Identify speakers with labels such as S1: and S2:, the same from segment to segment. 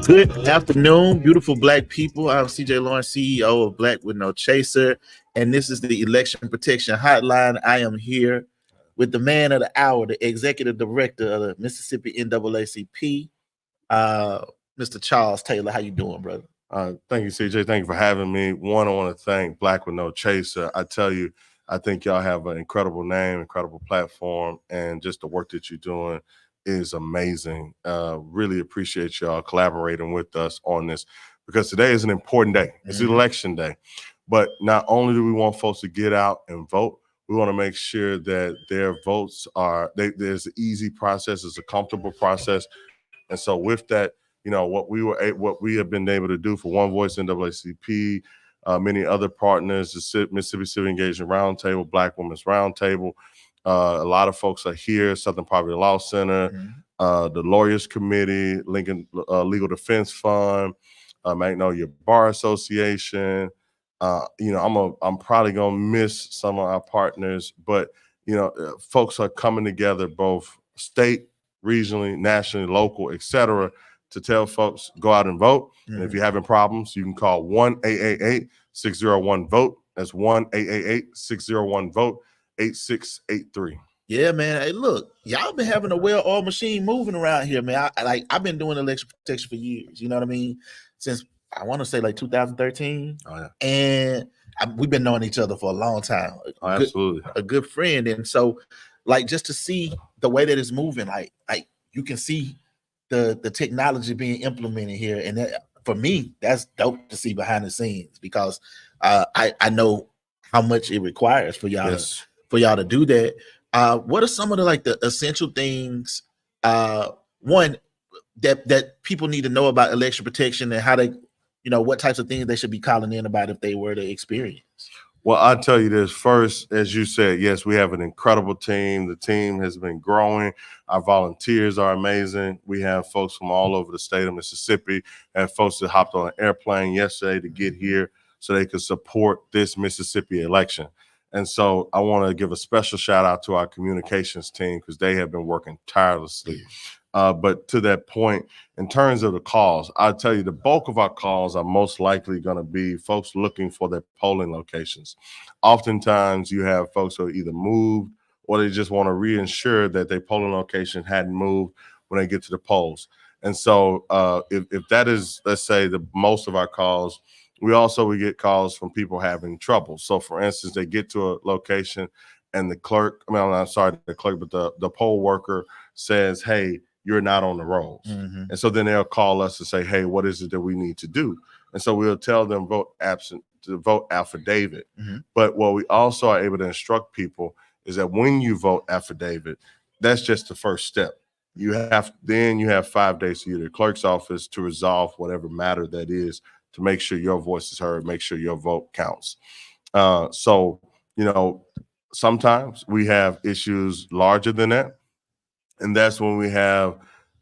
S1: Good afternoon, beautiful black people. I'm CJ Lawrence, CEO of Black with No Chaser, and this is the Election Protection Hotline. I am here with the man of the hour, the executive director of the Mississippi NAACP, Mr. Charles Taylor. How you doing, brother?
S2: Thank you, CJ. Thank you for having me. One, I want to thank Black with No Chaser. I tell you, I think y'all have an incredible name, incredible platform, and just the work that you're doing is amazing. Really appreciate y'all collaborating with us on this because today is an important day. It's election day. But not only do we want folks to get out and vote, we want to make sure that their votes there's an easy process, it's a comfortable process. And so with that, you know, what we have been able to do for One Voice NAACP, many other partners, the Mississippi Civil Engagement Roundtable, Black Women's Roundtable. A lot of folks are here, Southern Poverty Law Center, the Lawyers Committee, Lincoln Legal Defense Fund, Magnolia Bar Association. You know, I'm probably gonna miss some of our partners, but you know, folks are coming together, both state, regionally, nationally, local, etc., to tell folks go out and vote. And if you're having problems, you can call 1-888-601-VOTE. That's 1-888-601-VOTE. 8683.
S1: Yeah, man. Hey, look, y'all been having a well-oiled machine moving around here, man. I've been doing election protection for years. You know what I mean? Since I want to say like 2013.
S2: Oh yeah.
S1: And we've been knowing each other for a long time.
S2: Absolutely.
S1: A good friend. And so, like, just to see the way that it's moving, like you can see the technology being implemented here, and that, for me, that's dope to see behind the scenes because I know how much it requires for y'all.
S2: Yes.
S1: For y'all to do that. What are some of the essential things, one, that people need to know about election protection and how they, you know, what types of things they should be calling in about if they were to experience?
S2: Well, I'll tell you this first, as you said, yes, we have an incredible team. The team has been growing. Our volunteers are amazing. We have folks from all over the state of Mississippi, and folks that hopped on an airplane yesterday to get here so they could support this Mississippi election. And so I want to give a special shout out to our communications team because they have been working tirelessly. But to that point, in terms of the calls, I'll tell you the bulk of our calls are most likely going to be folks looking for their polling locations. Oftentimes you have folks who are either moved or they just want to reassure that their polling location hadn't moved when they get to the polls. And so if that is, let's say, the most of our calls, we get calls from people having trouble. So, for instance, they get to a location and the poll worker says, hey, you're not on the rolls. And so then they'll call us and say, hey, what is it that we need to do? And so we'll tell them vote absent to vote affidavit. But what we also are able to instruct people is that when you vote affidavit, that's just the first step. You have 5 days to the clerk's office to resolve whatever matter that is, to make sure your voice is heard, make sure your vote counts. So, you know, sometimes we have issues larger than that. And that's when we have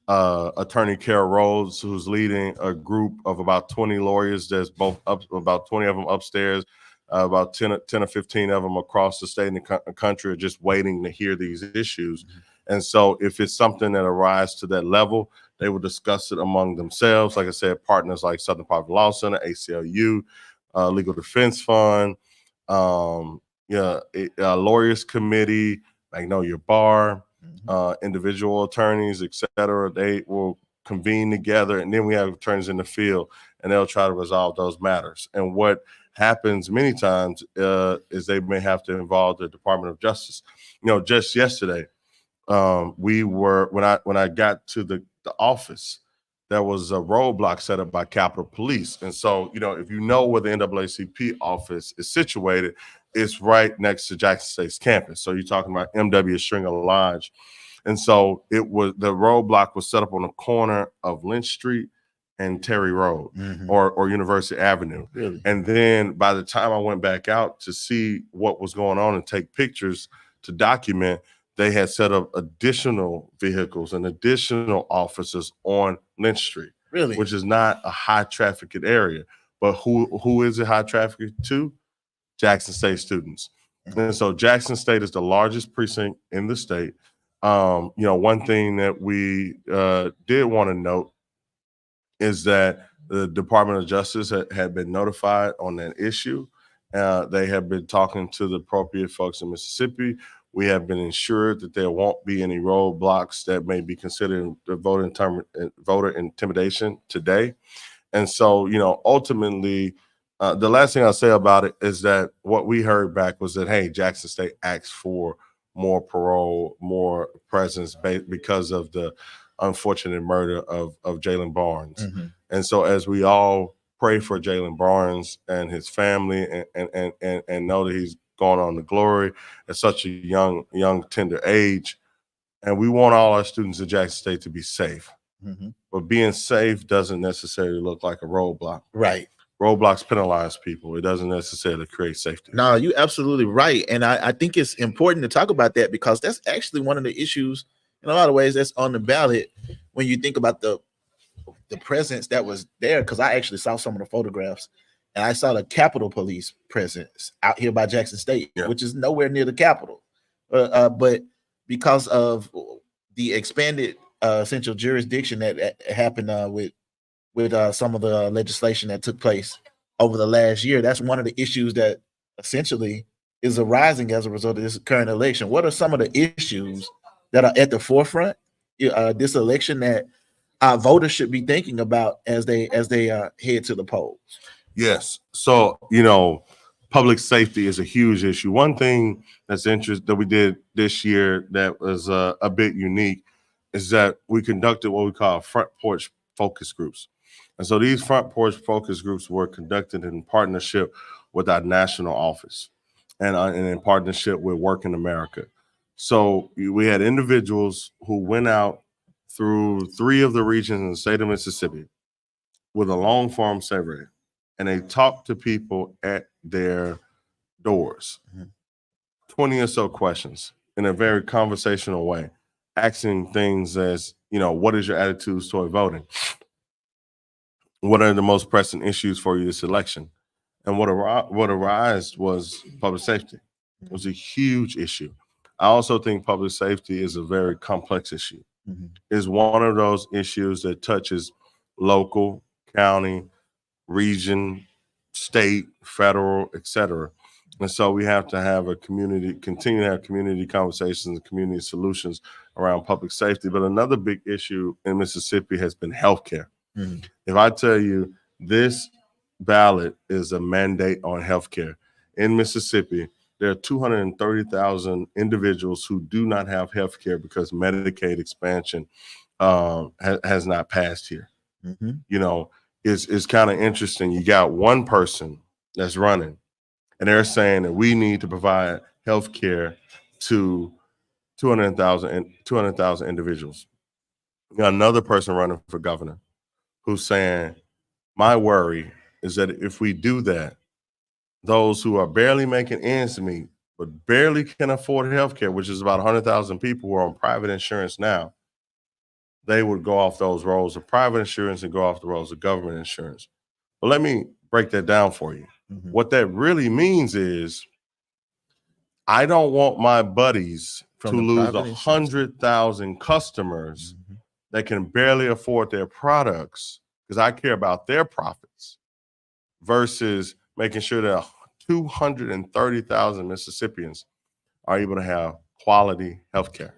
S2: Attorney Carol Rhodes, who's leading a group of about 20 lawyers that's both up, about 20 of them upstairs, about 10 or 15 of them across the state and the country are just waiting to hear these issues. And so if it's something that arises to that level, they will discuss it among themselves. Like I said, partners like Southern Poverty Law Center, ACLU, Legal Defense Fund, Lawyers Committee, Magnolia Bar, individual attorneys, et cetera. They will convene together, and then we have attorneys in the field, and they'll try to resolve those matters. And what happens many times is they may have to involve the Department of Justice. You know, just yesterday, when I got to the office, there was a roadblock set up by Capitol Police. And so, you know, if you know where the NAACP office is situated, it's right next to Jackson State's campus. So you're talking about MW Stringer Lodge. And so the roadblock was set up on the corner of Lynch Street and Terry Road or University Avenue.
S1: Really?
S2: And then by the time I went back out to see what was going on and take pictures to document, they had set up additional vehicles and additional officers on Lynch Street.
S1: Really?
S2: Which is not a high trafficked area. But who is it high trafficked to? Jackson State students. And so Jackson State is the largest precinct in the state. You know, one thing that we did want to note is that the Department of Justice had been notified on that issue. They have been talking to the appropriate folks in Mississippi. We have been ensured that there won't be any roadblocks that may be considered voter intimidation today. And so, ultimately, the last thing I'll say about it is that what we heard back was that, hey, Jackson State asked for more parole, more presence because of the unfortunate murder of Jaylen Barnes.
S1: Mm-hmm.
S2: And so as we all pray for Jaylen Barnes and his family and know that he's gone on to glory at such a young, tender age, and we want all our students at Jackson State to be safe.
S1: Mm-hmm.
S2: But being safe doesn't necessarily look like a roadblock.
S1: Right.
S2: Roadblocks penalize people. It doesn't necessarily create safety.
S1: No, you're absolutely right. And I think it's important to talk about that because that's actually one of the issues in a lot of ways that's on the ballot when you think about the presence that was there. Because I actually saw some of the photographs and I saw the Capitol Police presence out here by Jackson State, which is nowhere near the Capitol. But because of the expanded central jurisdiction that happened with some of the legislation that took place over the last year, that's one of the issues that essentially is arising as a result of this current election. What are some of the issues that are at the forefront this election that voters should be thinking about as they head to the polls?
S2: Yes. So, public safety is a huge issue. One thing that's interesting that we did this year that was a bit unique is that we conducted what we call front porch focus groups. And so these front porch focus groups were conducted in partnership with our national office and in partnership with Work in America. So we had individuals who went out through 3 of the regions in the state of Mississippi with a long form survey, and they talked to people at their doors, 20 or so questions in a very conversational way, asking things as, what is your attitudes toward voting? What are the most pressing issues for you this election? And what arose was public safety. It was a huge issue. I also think public safety is a very complex issue.
S1: Mm-hmm.
S2: It's one of those issues that touches local, county, region, state, federal, etc. And so we have to continue to have community conversations and community solutions around public safety. But another big issue in Mississippi has been healthcare.
S1: Mm-hmm.
S2: If I tell you this ballot is a mandate on healthcare in Mississippi, there are 230,000 individuals who do not have healthcare because Medicaid expansion has not passed here.
S1: Mm-hmm.
S2: It's kind of interesting. You got one person that's running, and they're saying that we need to provide health care to 200,000 individuals. You got another person running for governor who's saying, my worry is that if we do that, those who are barely making ends meet, but barely can afford health care, which is about 100,000 people who are on private insurance now, they would go off those roles of private insurance and go off the roles of government insurance. But let me break that down for you.
S1: Mm-hmm.
S2: What that really means is I don't want my buddies to lose 100,000 customers that can barely afford their products because I care about their profits versus making sure that 230,000 Mississippians are able to have quality health care.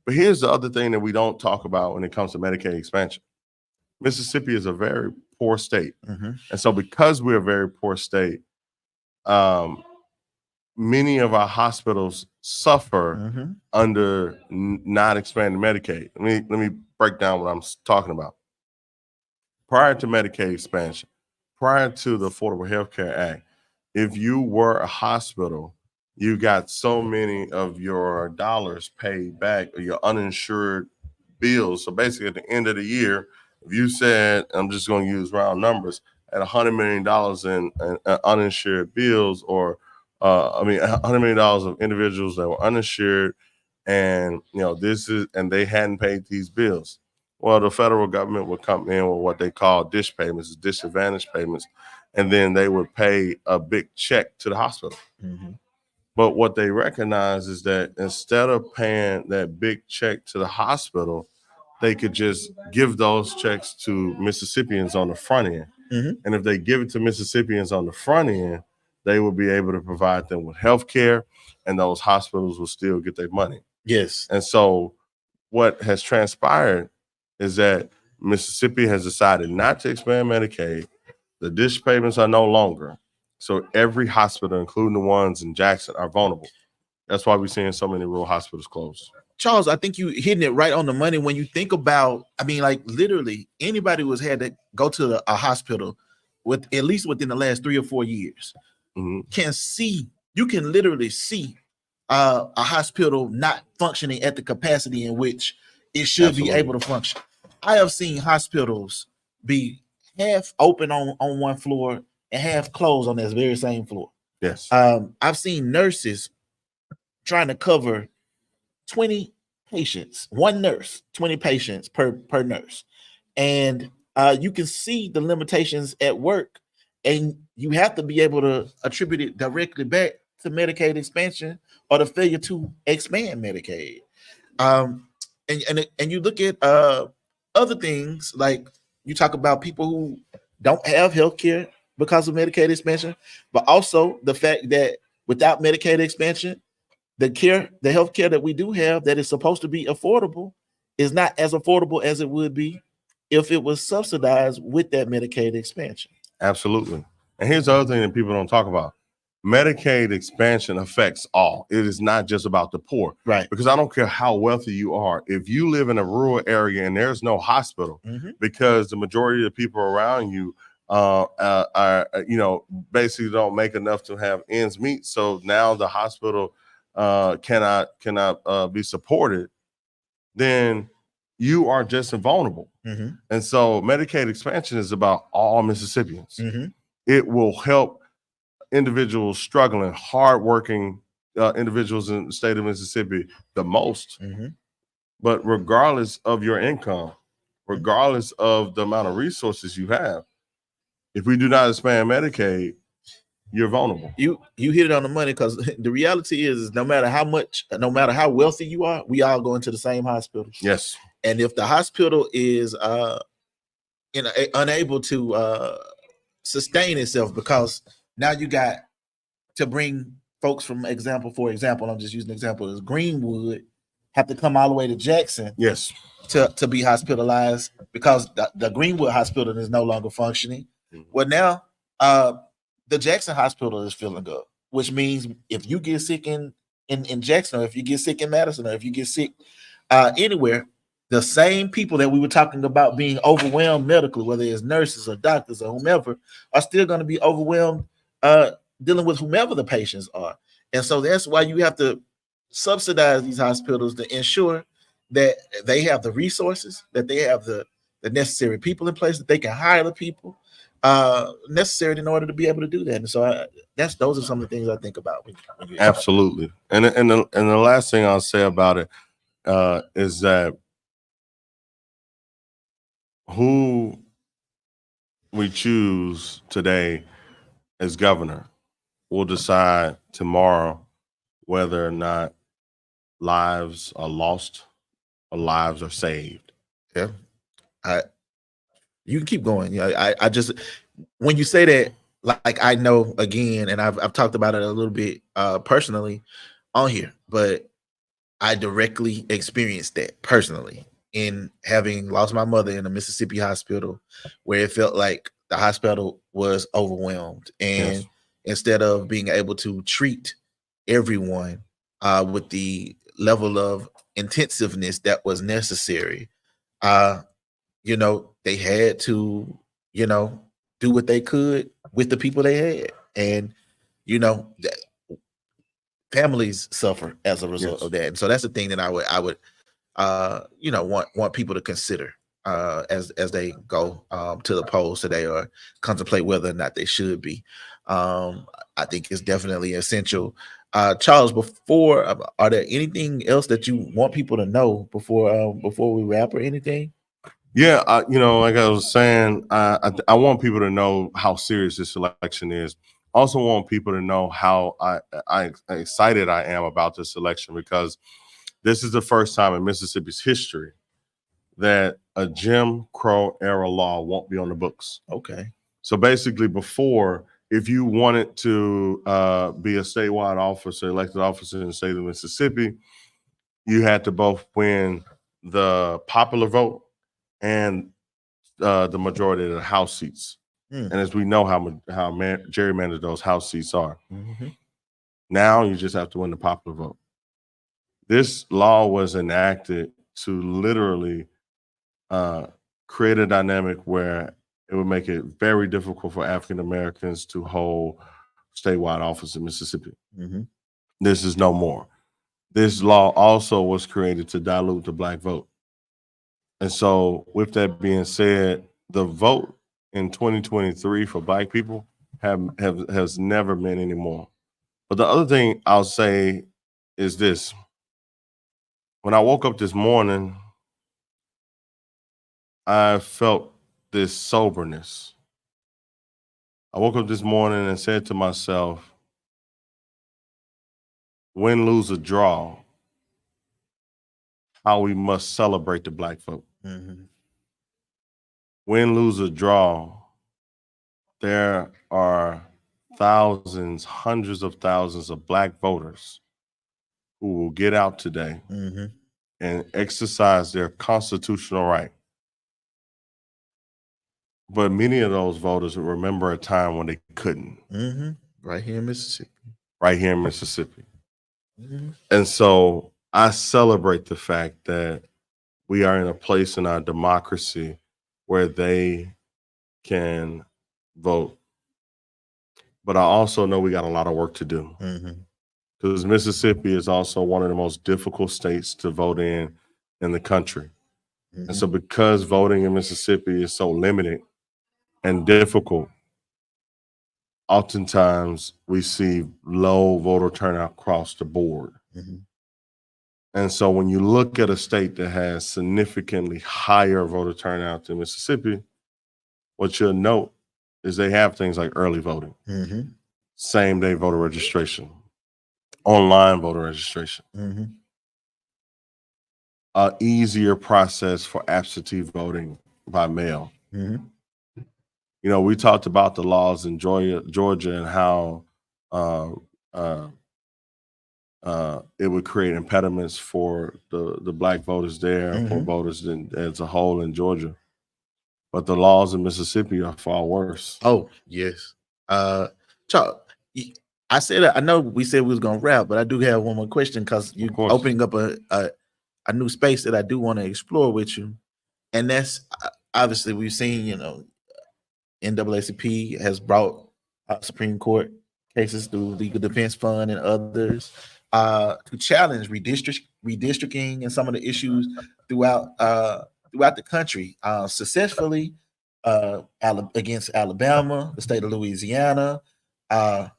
S2: But here's the other thing that we don't talk about when it comes to Medicaid expansion. Mississippi is a very poor state.
S1: Mm-hmm.
S2: And so because we're a very poor state, many of our hospitals suffer under not expanding Medicaid. Let me break down what I'm talking about. Prior to Medicaid expansion, prior to the Affordable Health Care Act, if you were a hospital, you got so many of your dollars paid back or your uninsured bills. So basically at the end of the year, if you said, I'm just going to use round numbers, at $100 million in uninsured bills or $100 million of individuals that were uninsured and they hadn't paid these bills. Well, the federal government would come in with what they call dish payments, disadvantage payments, and then they would pay a big check to the hospital.
S1: Mm-hmm.
S2: But what they recognize is that instead of paying that big check to the hospital, they could just give those checks to Mississippians on the front end.
S1: Mhm.
S2: And if they give it to Mississippians on the front end, they will be able to provide them with health care, and those hospitals will still get their money.
S1: Yes.
S2: And so what has transpired is that Mississippi has decided not to expand Medicaid. The dish payments are no longer. So every hospital, including the ones in Jackson, are vulnerable. That's why we're seeing so many rural hospitals close.
S1: Charles, I think you hitting it right on the money when you think about, I mean, like literally anybody who's had to go to a hospital with at least within the last 3 or 4 years can see, you can literally see a hospital not functioning at the capacity in which it should be able to function. I have seen hospitals be half open on one floor and half closed on this very same floor.
S2: Yes.
S1: I've seen nurses trying to cover 20 patients, one nurse, 20 patients per nurse. And you can see the limitations at work, and you have to be able to attribute it directly back to Medicaid expansion or the failure to expand Medicaid. And you look at other things, like you talk about people who don't have health care because of Medicaid expansion, but also the fact that without Medicaid expansion, the health care that we do have that is supposed to be affordable is not as affordable as it would be if it was subsidized with that Medicaid expansion.
S2: Absolutely. And here's the other thing that people don't talk about. Medicaid expansion affects all. It is not just about the poor.
S1: Right.
S2: Because I don't care how wealthy you are. If you live in a rural area and there's no hospital, because the majority of the people around you are, basically don't make enough to have ends meet. So now the hospital cannot be supported, then you are just vulnerable. And so Medicaid expansion is about all Mississippians. It will help individuals struggling, hardworking individuals in the state of Mississippi the most. But regardless of your income, regardless of the amount of resources you have, if we do not expand Medicaid, you're vulnerable.
S1: You hit it on the money, because the reality is no matter how wealthy you are, we all go into the same hospital.
S2: Yes.
S1: And if the hospital is unable to sustain itself, because now you got to bring folks from for example, I'm just using an example, is Greenwood have to come all the way to Jackson.
S2: Yes.
S1: To be hospitalized because the Greenwood hospital is no longer functioning. Well, now the Jackson hospital is filling up, which means if you get sick in Jackson, or if you get sick in Madison, or if you get sick anywhere, the same people that we were talking about being overwhelmed medically, whether it's nurses or doctors or whomever, are still going to be overwhelmed dealing with whomever the patients are. And so that's why you have to subsidize these hospitals to ensure that they have the resources, that they have the necessary people in place, that they can hire the people necessary in order to be able to do that. And so those are some of the things I think about.
S2: Absolutely. And the last thing I'll say about it is that who we choose today as governor will decide tomorrow whether or not lives are lost or lives are saved.
S1: Yeah. You can keep going. Yeah, I just, when you say that, like, I know, again, and I've talked about it a little bit personally on here, but I directly experienced that personally in having lost my mother in a Mississippi hospital, where it felt like the hospital was overwhelmed, and instead of being able to treat everyone with the level of intensiveness that was necessary, they had to, do what they could with the people they had. And, families suffer as a result of that. And so that's the thing that I would want people to consider as they go to the polls today, or contemplate whether or not they should be. I think it's definitely essential. Charles, are there anything else that you want people to know before we wrap, or anything?
S2: Yeah, like I was saying, I want people to know how serious this election is. Also want people to know how excited I am about this election, because this is the first time in Mississippi's history that a Jim Crow era law won't be on the books.
S1: Okay.
S2: So basically, before, if you wanted to be a statewide officer, elected officer in the state of Mississippi, you had to both win the popular vote and the majority of the House seats. And as we know how gerrymandered those House seats are, now you just have to win the popular vote. This law was enacted to literally create a dynamic where it would make it very difficult for African Americans to hold statewide office in Mississippi. This is no more. This law also was created to dilute the Black vote. And so with that being said, the vote in 2023 for Black people has never been any more. But the other thing I'll say is this. When I woke up this morning, I felt this soberness. I woke up this morning and said to myself, win, lose, or draw, how we must celebrate the Black vote. Win, lose, or draw, there are thousands, hundreds of thousands of Black voters who will get out today and exercise their constitutional right. But many of those voters will remember a time when they couldn't.
S1: Right here in Mississippi.
S2: Right here in Mississippi. And so I celebrate the fact that we are in a place in our democracy where they can vote. But I also know we got a lot of work to do. Because Mississippi is also one of the most difficult states to vote in the country. And so because voting in Mississippi is so limited and difficult, oftentimes we see low voter turnout across the board. And so when you look at a state that has significantly higher voter turnout than Mississippi, what you'll note is they have things like early voting, same day voter registration, online voter registration, an easier process for absentee voting by mail. You know, we talked about the laws in Georgia and how it would create impediments for the Black voters there, for voters as a whole in Georgia. But the laws in Mississippi are far worse.
S1: Oh, yes. Chuck, I said, I know we said we was going to wrap, but I do have one more question because you're opening up a new space that I do want to explore with you. And that's obviously we've seen, you know, NAACP has brought Supreme Court cases through Legal Defense Fund and others to challenge redistricting and some of the issues throughout the country successfully against Alabama, the state of Louisiana. I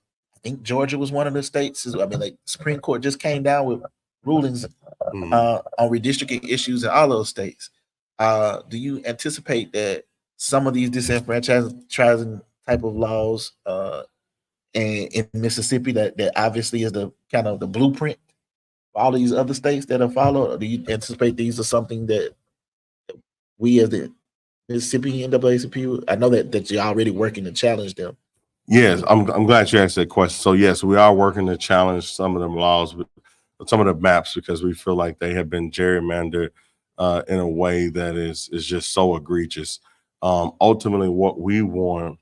S1: think Georgia was one of the states. I mean, like Supreme Court just came down with rulings on redistricting issues in all those states. Do you anticipate that some of these disenfranchising type of laws in Mississippi that obviously is the kind of the blueprint for all these other states that have followed? Or do you anticipate these are something that we as the Mississippi NAACP, I know that you're already working to challenge them?
S2: Yes, I'm glad you asked that question. So yes, we are working to challenge some of them laws, some of the maps, because we feel like they have been gerrymandered in a way that is just so egregious. Ultimately, what we want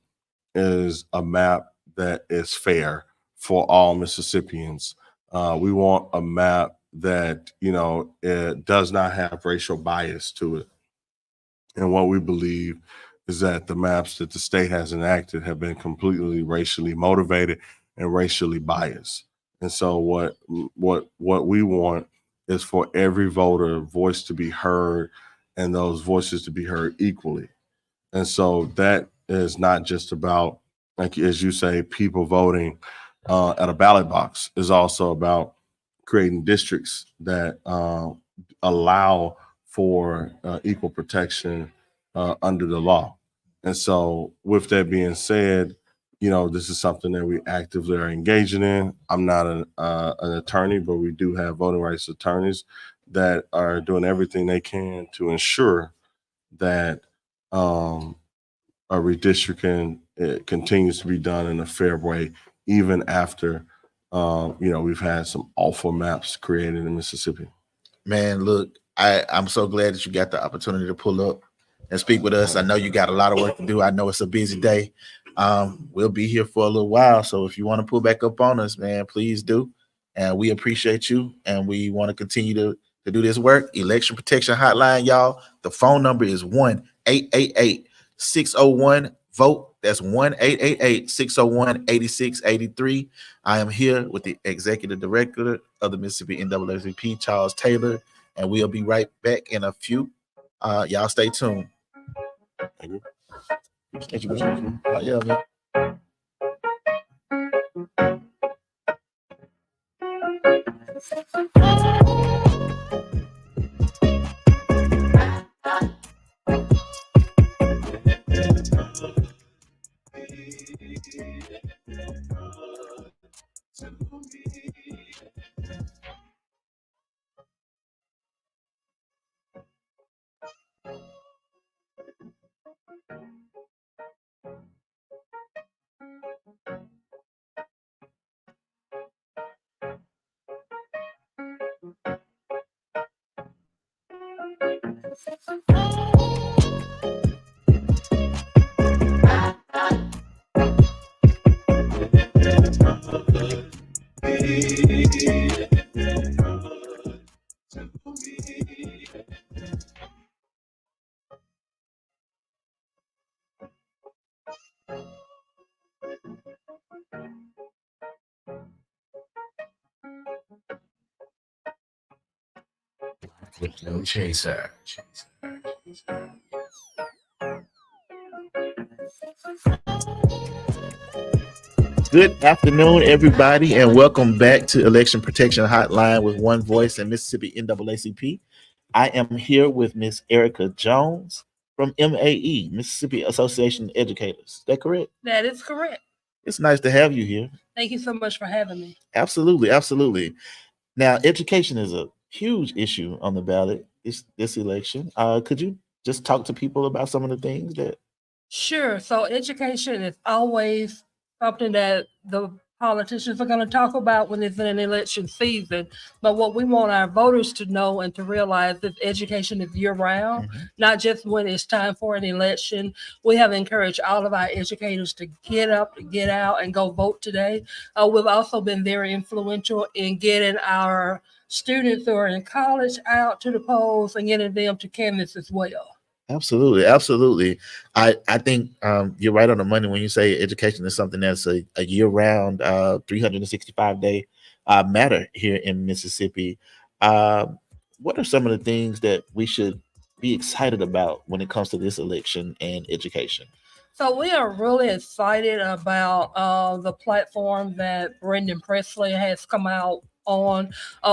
S2: is a map that is fair for all Mississippians. We want a map that, you know, it does not have racial bias to it. And what we believe is that the maps that the state has enacted have been completely racially motivated and racially biased. And so what we want is for every voter voice to be heard and those voices to be heard equally. And so that is not just about, like, as you say, people voting at a ballot box. Is also about creating districts that allow for equal protection under the law. And so with that being said, you know, this is something that we actively are engaging in. I'm not an attorney, but we do have voting rights attorneys that are doing everything they can to ensure that a redistricting continues to be done in a fair way, even after we've had some awful maps created in Mississippi.
S1: Man, look, I'm so glad that you got the opportunity to pull up and speak with us. I know you got a lot of work to do. I know it's a busy day. We'll be here for a little while. So if you want to pull back up on us, man, please do. And we appreciate you. And we want to continue to do this work. Election Protection Hotline, y'all. The phone number is 1-888-601-VOTE. That's 1-888-601-8683. I am here with the Executive Director of the Mississippi NAACP, Charles Taylor, and we'll be right back in a few. Y'all stay tuned.
S2: Thank you.
S1: Thank you, man. Yeah, man. With no chaser. Good afternoon, everybody, and welcome back to Election Protection Hotline with One Voice and Mississippi NAACP. I am here with Miss Erica Jones from MAE, Mississippi Association of Educators. Is that correct?
S3: That is correct.
S1: It's nice to have you here.
S3: Thank you so much for having me.
S1: Absolutely, absolutely. Now, education is a huge issue on the ballot this election. Could you just talk to people about some of the things that?
S3: Sure. So education is always something that the politicians are going to talk about when it's in an election season. But what we want our voters to know and to realize is education is year-round, not just when it's time for an election. We have encouraged all of our educators to get up, to get out, and go vote today. We've also been very influential in getting our students who are in college out to the polls and getting them to canvass as well.
S1: Absolutely, absolutely. I think you're right on the money when you say education is something that's a year-round, 365-day matter here in Mississippi. What are some of the things that we should be excited about when it comes to this election and education?
S3: So we are really excited about the platform that Brendan Presley has come out on.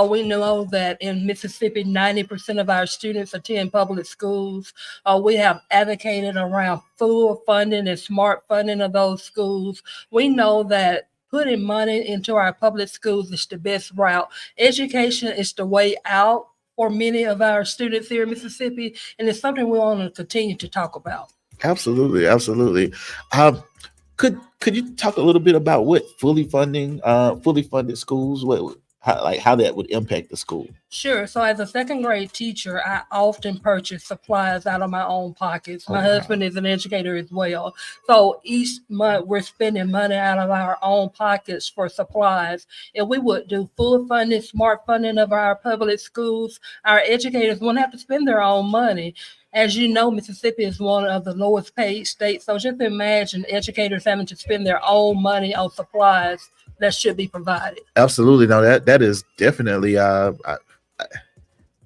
S3: We know that in Mississippi, 90% of our students attend public schools. We have advocated around full funding and smart funding of those schools. We know that putting money into our public schools is the best route. Education is the way out for many of our students here in Mississippi, and it's something we want to continue to talk about.
S1: Absolutely, absolutely. Could you talk a little bit about what fully funded schools, how that would impact the school?
S3: Sure. So as a second grade teacher, I often purchase supplies out of my own pockets. My husband is an educator as well. So each month we're spending money out of our own pockets for supplies. If we would do full funding, smart funding of our public schools, our educators wouldn't have to spend their own money. As you know, Mississippi is one of the lowest paid states. So just imagine educators having to spend their own money on supplies that should be provided.
S1: Absolutely. No, that is definitely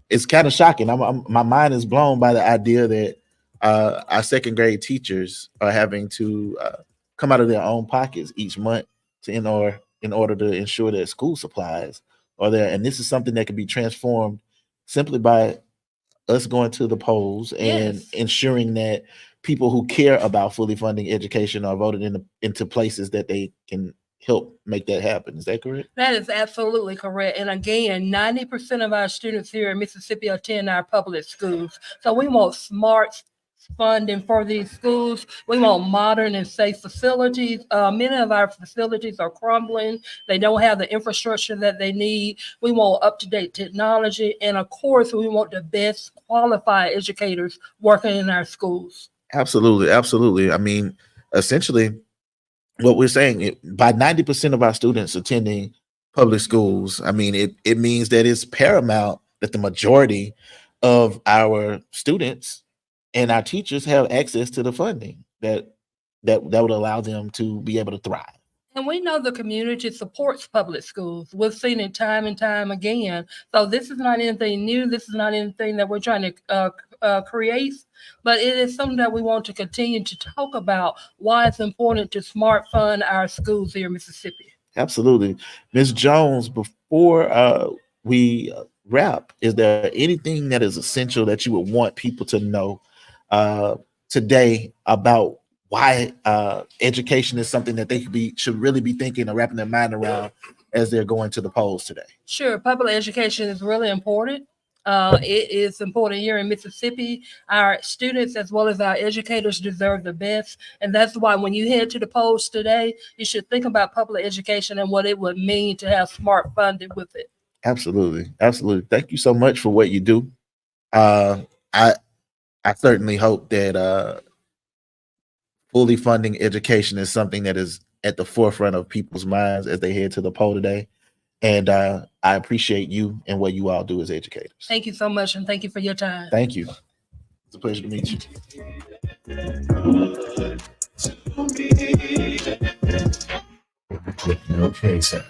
S1: it's kind of shocking. My mind is blown by the idea that our second grade teachers are having to come out of their own pockets each month in order to ensure that school supplies are there. And this is something that can be transformed simply by us going to the polls and ensuring that people who care about fully funding education are voted into places that they can help make that happen. Is that correct?
S3: That is absolutely correct. And again, 90% of our students here in Mississippi attend our public schools. So we want smart funding for these schools. We want modern and safe facilities. Many of our facilities are crumbling. They don't have the infrastructure that they need. We want up-to-date technology. And of course, we want the best qualified educators working in our schools.
S1: Absolutely, absolutely. I mean, essentially, what we're saying, by 90% of our students attending public schools, I mean, it means that it's paramount that the majority of our students and our teachers have access to the funding that would allow them to be able to thrive.
S3: And we know the community supports public schools. We've seen it time and time again. So this is not anything new. This is not anything that we're trying to create, but it is something that we want to continue to talk about, why it's important to smart fund our schools here in Mississippi.
S1: Absolutely. Ms. Jones, before we wrap, is there anything that is essential that you would want people to know today about why education is something that they should really be thinking or wrapping their mind around as they're going to the polls today?
S3: Sure, public education is really important. It is important here in Mississippi. Our students as well as our educators deserve the best. And that's why when you head to the polls today, you should think about public education and what it would mean to have smart funding with it.
S1: Absolutely. Absolutely. Thank you so much for what you do. I certainly hope that fully funding education is something that is at the forefront of people's minds as they head to the poll today. And I appreciate you and what you all do as educators.
S3: Thank you so much, and thank you for your time.
S1: Thank you. It's a pleasure to meet you. Okay, sir.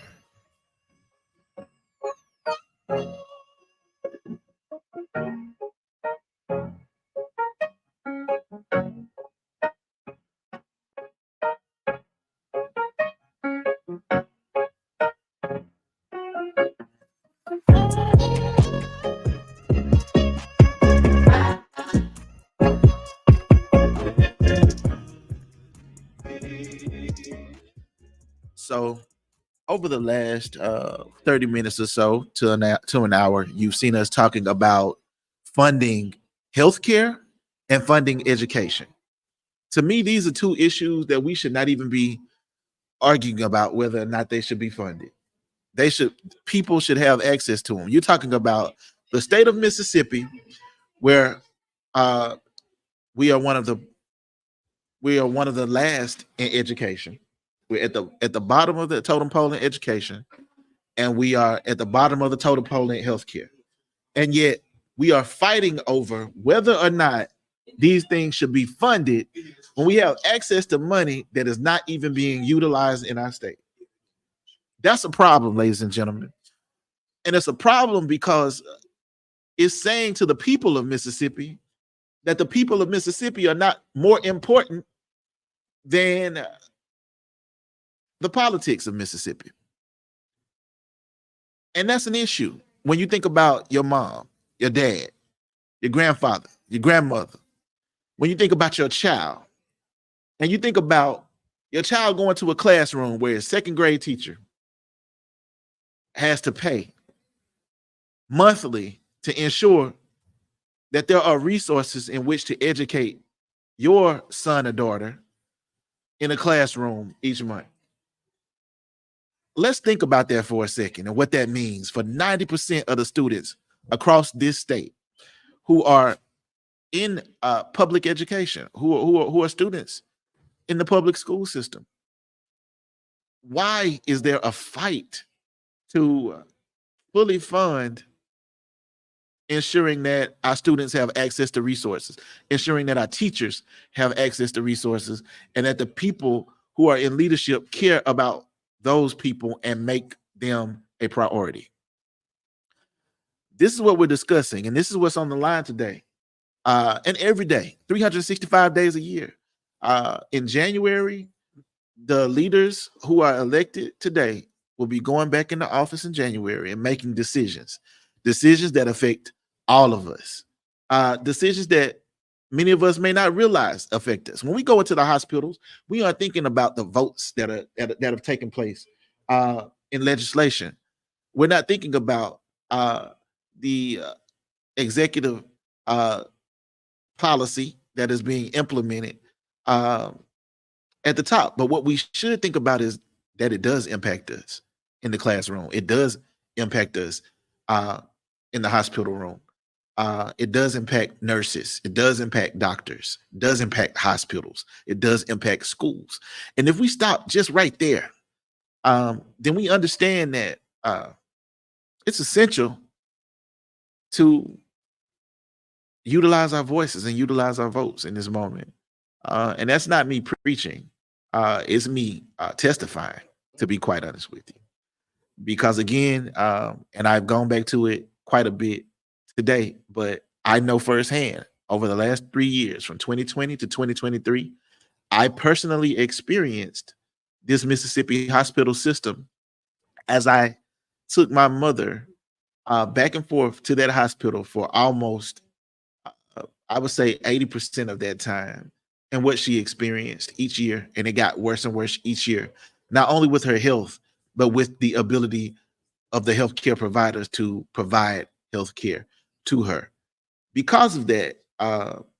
S1: So over the last 30 minutes or so to an hour, you've seen us talking about funding healthcare and funding education. To me, these are two issues that we should not even be arguing about whether or not they should be funded. People should have access to them. You're talking about the state of Mississippi, where we are one of the last in education. We're at the bottom of the totem pole in education, and we are at the bottom of the totem pole in healthcare. And yet we are fighting over whether or not these things should be funded when we have access to money that is not even being utilized in our state. That's a problem, ladies and gentlemen. And it's a problem because it's saying to the people of Mississippi that the people of Mississippi are not more important than the politics of Mississippi. And that's an issue when you think about your mom, your dad, your grandfather, your grandmother. When you think about your child, and you think about your child going to a classroom where a second grade teacher has to pay monthly to ensure that there are resources in which to educate your son or daughter in a classroom each month. Let's think about that for a second and what that means for 90% of the students across this state who are in public education, who are students in the public school system. Why is there a fight to fully fund ensuring that our students have access to resources, ensuring that our teachers have access to resources, and that the people who are in leadership care about those people and make them a priority? This is what we're discussing, and this is what's on the line today. And every day, 365 days a year. In January, the leaders who are elected today will be going back into office in January and making decisions that affect all of us, decisions that many of us may not realize affect us. When we go into the hospitals, we are thinking about the votes that have taken place in legislation. We're not thinking about the executive policy that is being implemented at the top. But what we should think about is that it does impact us in the classroom. It does impact us in the hospital room. It does impact nurses. It does impact doctors. It does impact hospitals. It does impact schools. And if we stop just right there, then we understand that it's essential to utilize our voices and utilize our votes in this moment. And that's not me preaching. It's me testifying, to be quite honest with you. Because again, and I've gone back to it quite a bit today, but I know firsthand over the last 3 years, from 2020 to 2023, I personally experienced this Mississippi hospital system as I took my mother back and forth to that hospital for almost, I would say 80% of that time, and what she experienced each year. And it got worse and worse each year, not only with her health, but with the ability of the healthcare providers to provide healthcare to her. Because of that,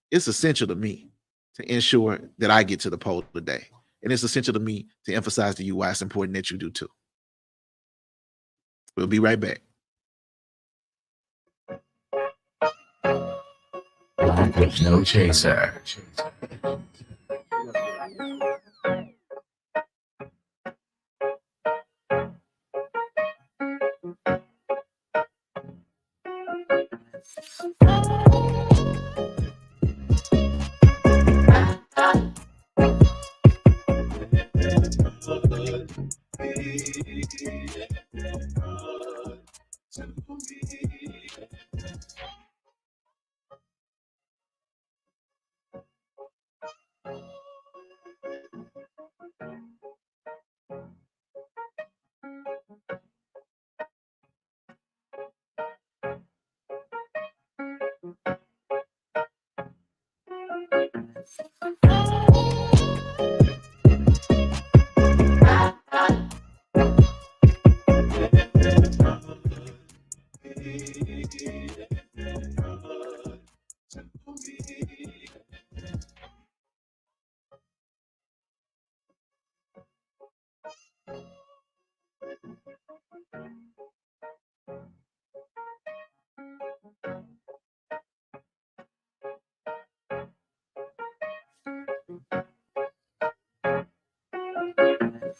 S1: it's essential to me to ensure that I get to the poll today. And it's essential to me to emphasize to you why it's important that you do too. We'll be right back.
S4: There's no chaser.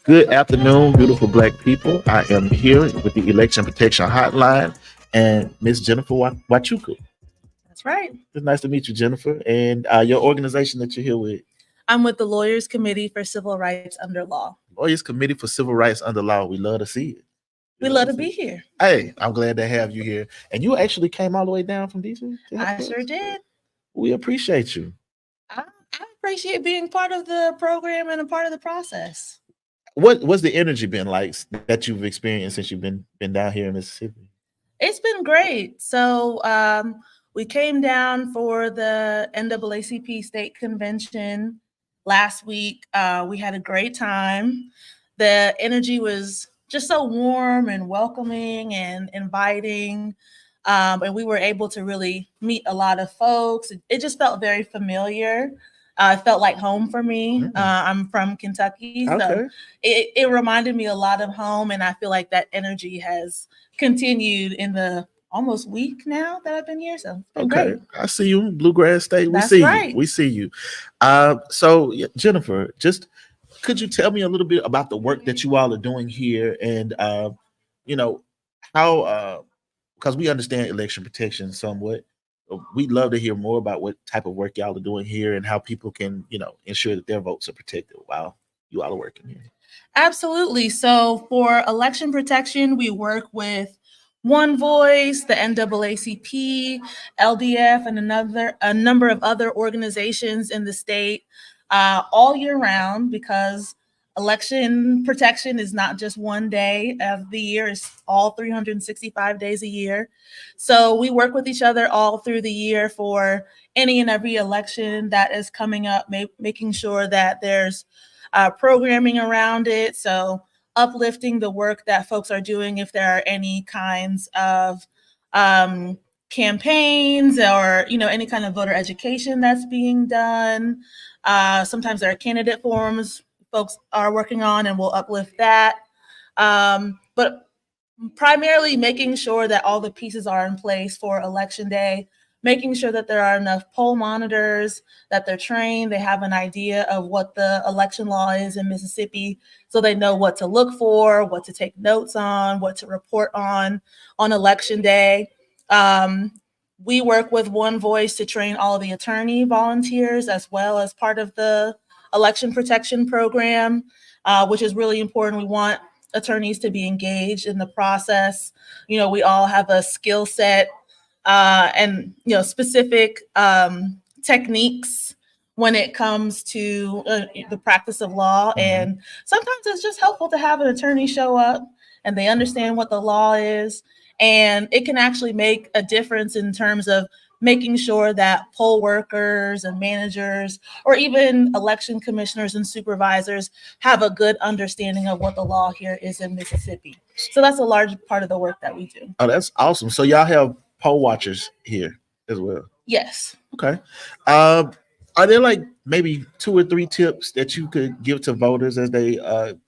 S1: Good afternoon, beautiful Black people. I am here with the Election Protection Hotline and Miss Jennifer Wachuku.
S5: That's right.
S1: It's nice to meet you, Jennifer, and your organization that you're here with.
S5: I'm with the Lawyers Committee for Civil Rights Under Law.
S1: Lawyers Committee for Civil Rights Under Law. We love to see it.
S5: We love to be here.
S1: Hey, I'm glad to have you here. And you actually came all the way down from DC?
S5: I sure did.
S1: We appreciate you.
S5: I appreciate being part of the program and a part of the process.
S1: What's the energy been like that you've experienced since you've been down here in Mississippi?
S5: It's been great. So we came down for the NAACP state convention last week. We had a great time. The energy was just so warm and welcoming and inviting. And we were able to really meet a lot of folks. It just felt very familiar. It felt like home for me. I'm from Kentucky, so it reminded me a lot of home, and I feel like that energy has continued in the almost week now that I've been here. So it's been great.
S1: I see you, Bluegrass State.
S5: That's right.
S1: We see you. So Jennifer, just could you tell me a little bit about the work that you all are doing here, and how because we understand election protection somewhat. We'd love to hear more about what type of work y'all are doing here and how people can, ensure that their votes are protected while you all are working here.
S5: Absolutely. So for election protection, we work with One Voice, the NAACP, LDF, and a number of other organizations in the state all year round, because election protection is not just one day of the year, it's all 365 days a year. So we work with each other all through the year for any and every election that is coming up, making sure that there's programming around it. So uplifting the work that folks are doing if there are any kinds of campaigns or any kind of voter education that's being done. Sometimes there are candidate forums folks are working on, and we'll uplift that. But primarily making sure that all the pieces are in place for election day, making sure that there are enough poll monitors, that they're trained, they have an idea of what the election law is in Mississippi, so they know what to look for, what to take notes on, what to report on election day. We work with One Voice to train all of the attorney volunteers as well as part of the Election Protection Program, which is really important. We want attorneys to be engaged in the process. We all have a skill set and specific techniques when it comes to the practice of law. And sometimes it's just helpful to have an attorney show up and they understand what the law is. And it can actually make a difference in terms of making sure that poll workers and managers, or even election commissioners and supervisors, have a good understanding of what the law here is in Mississippi. So that's a large part of the work that we do.
S1: Oh, that's awesome. So y'all have poll watchers here as well.
S5: Yes.
S1: Okay. Are there like maybe 2 or 3 tips that you could give to voters as they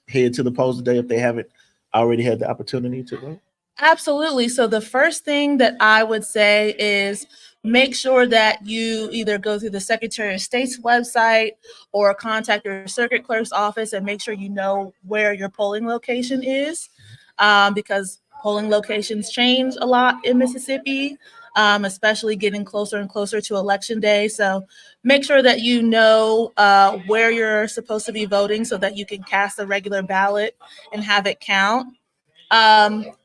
S1: head to the polls today if they haven't already had the opportunity to vote?
S5: Absolutely. So the first thing that I would say is make sure that you either go through the Secretary of State's website or contact your circuit clerk's office and make sure you know where your polling location is, because polling locations change a lot in Mississippi, especially getting closer and closer to Election Day. So make sure that you know where you're supposed to be voting so that you can cast a regular ballot and have it count.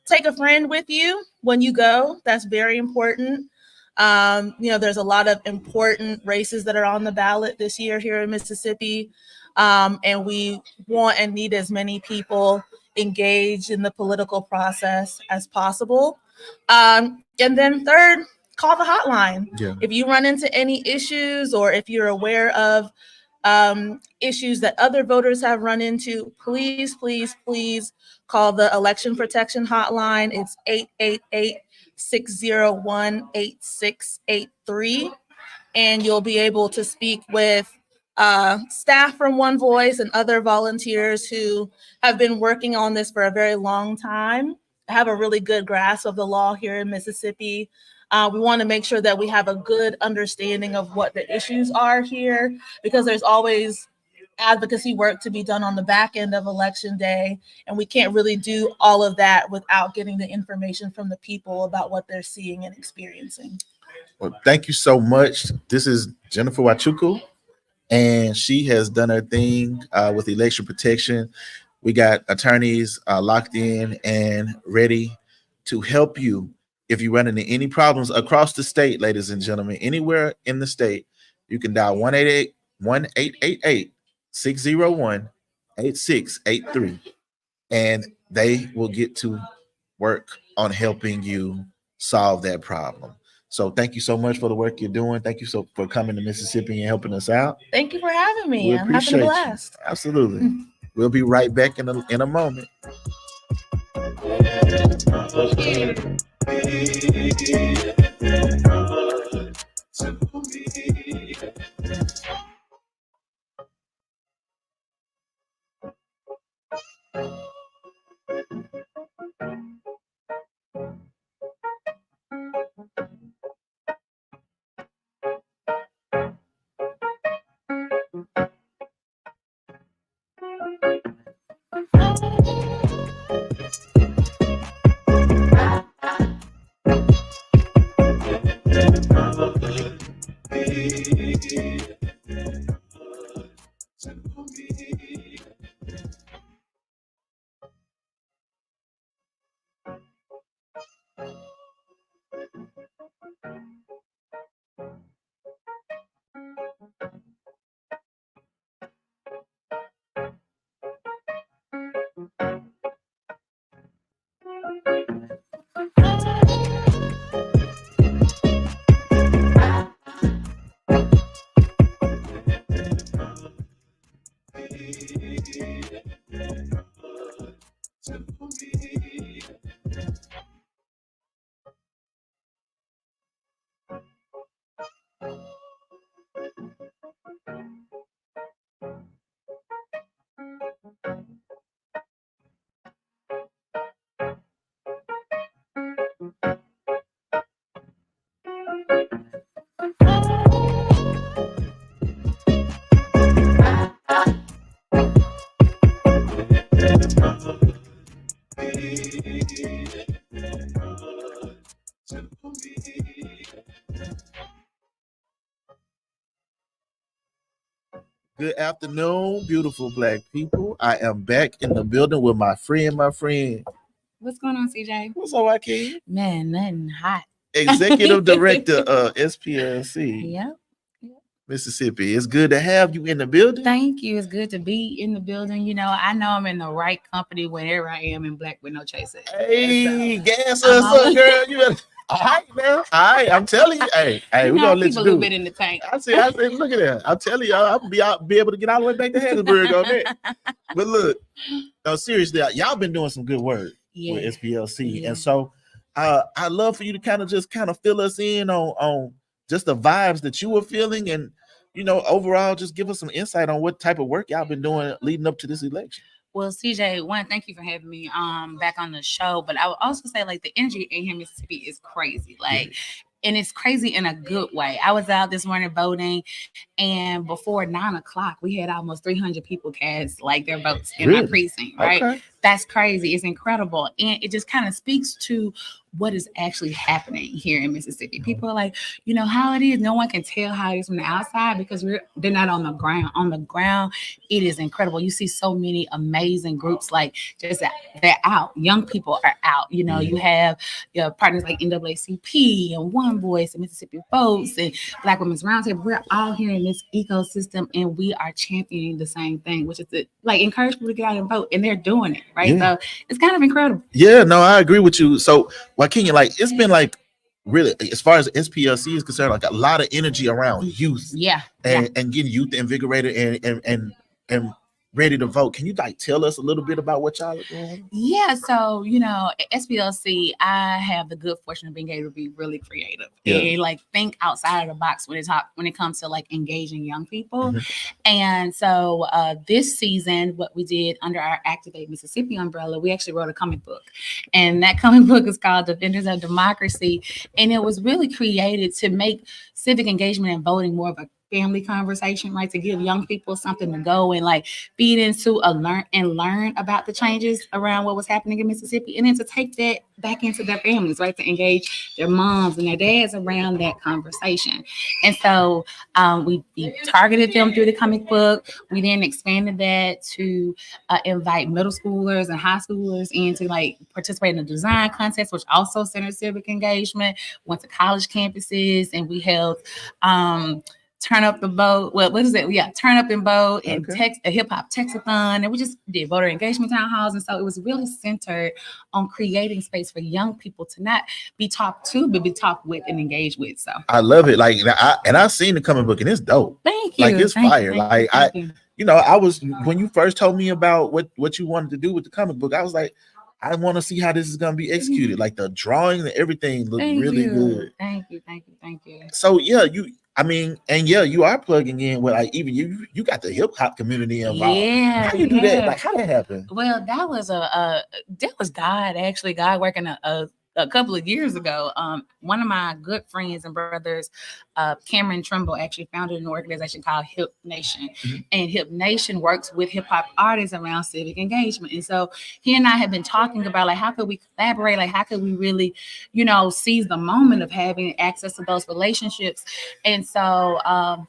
S5: Take a friend with you when you go. That's very important. There's a lot of important races that are on the ballot this year here in Mississippi. And we want and need as many people engaged in the political process as possible. And then third, call the hotline.
S1: Yeah.
S5: If you run into any issues or if you're aware of issues that other voters have run into, please, please, please call the Election Protection Hotline. It's 888-601-8683. And you'll be able to speak with staff from One Voice and other volunteers who have been working on this for a very long time, have a really good grasp of the law here in Mississippi. We want to make sure that we have a good understanding of what the issues are here, because there's always advocacy work to be done on the back end of Election Day, and we can't really do all of that without getting the information from the people about what they're seeing and experiencing.
S1: Well, thank you so much. This is Jennifer Wachuku, and she has done her thing with election protection. We got attorneys locked in and ready to help you if you run into any problems across the state, ladies and gentlemen. Anywhere in the state, you can dial 1-888-601-8683, and they will get to work on helping you solve that problem. So thank you so much for the work you're doing. Thank you for coming to Mississippi and helping us out.
S5: Thank you for having me.
S1: We
S5: I'm having
S1: appreciate
S5: a
S1: you.
S5: blast.
S1: Absolutely. We'll be right back in a moment. Good afternoon, beautiful black people. I am back in the building with my friend.
S6: What's going on, CJ?
S1: What's up, Joaquin?
S6: Man, nothing hot.
S1: Executive Director of SPLC,
S6: Yep.
S1: Mississippi. It's good to have you in the building.
S6: Thank you. It's good to be in the building. You know, I know I'm in the right company whenever I am in Black with No Chaser.
S1: Hey,
S6: So,
S1: gas
S6: I'm
S1: us up,
S6: always-
S1: girl. You better. All right, now. All right, I'm telling you. Hey,
S6: you
S1: we're
S6: know,
S1: gonna let
S6: keep
S1: you
S6: a little
S1: do
S6: bit
S1: it.
S6: in the tank.
S1: I see. Look at that. I'm telling y'all, I'm be able to get all the way back to Hattiesburg on that. But look, no, seriously, y'all been doing some good work with SPLC,
S6: Yeah.
S1: and so I'd love for you to kind of fill us in on just the vibes that you were feeling, and overall, just give us some insight on what type of work y'all been doing leading up to this election.
S6: Well, CJ, thank you for having me back on the show. But I would also say, like, the energy in here in Mississippi is crazy. Like, and it's crazy in a good way. I was out this morning voting, and before 9:00, we had almost 300 people cast like their votes in my precinct, right?
S1: Okay.
S6: That's crazy. It's incredible. And it just kind of speaks to what is actually happening here in Mississippi. People are like, you know how it is. No one can tell how it is from the outside because they're not on the ground. On the ground, it is incredible. You see so many amazing groups, like just they're out. Young people are out. You know, you have your partners like NAACP and One Voice and Mississippi Votes and Black Women's Roundtable. We're all here in this ecosystem, and we are championing the same thing, which is to like encourage people to get out and vote, and they're doing it, right?
S1: Yeah.
S6: So it's kind of incredible.
S1: Yeah, no, I agree with you. So, Joaquin, like it's been like really, as far as SPLC is concerned, like a lot of energy around youth, and getting youth invigorated and ready to vote. Can you like tell us a little bit about what y'all are doing?
S6: Yeah, so at SPLC, I have the good fortune of being able to be really creative and like think outside of the box when it comes to like engaging young people. And so this season, what we did under our Activate Mississippi umbrella, we actually wrote a comic book, and that comic book is called Defenders of Democracy, and it was really created to make civic engagement and voting more of a family conversation, right? To give young people something to go and like feed into learn about the changes around what was happening in Mississippi, and then to take that back into their families, right? To engage their moms and their dads around that conversation. And so we targeted them through the comic book. We then expanded that to invite middle schoolers and high schoolers in to like participate in the design contest, which also centered civic engagement. Went to college text and we held Turn Up the Vote. Well, what is it? Yeah, Turn Up and Vote and a hip hop textathon. And we just did voter engagement town halls. And so it was really centered on creating space for young people to not be talked to, but be talked with and engaged with. So
S1: I love it. Like, I've seen the comic book and it's dope.
S6: Thank you.
S1: Like, it's fire.
S6: Thank you.
S1: I was, when you first told me about what you wanted to do with the comic book, I was like, I want to see how this is going to be executed. Like the drawing and everything looked really good.
S6: Thank you.
S1: So yeah, you are plugging in with like even you got the hip hop community involved.
S6: Yeah.
S1: How you do that? Like how that happen?
S6: Well, that was God, actually. God working a couple of years ago. One of my good friends and brothers, Cameron Trimble, actually founded an organization called Hip Nation. And Hip Nation works with hip hop artists around civic engagement. And so he and I have been talking about like how could we collaborate? Like how could we really, seize the moment of having access to those relationships? And so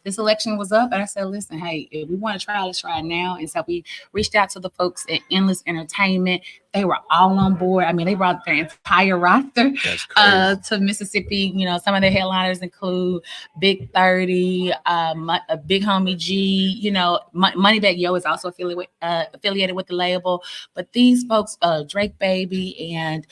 S6: this election was up, and I said, listen, hey, if we want to try, let's try it now. And so we reached out to the folks at Endless Entertainment. They were all on board. I mean, they brought their entire roster to Mississippi. Some of their headliners include Big 30, Big Homie G. Moneybagg Yo is also affiliated with the label. But these folks, Drake Baby and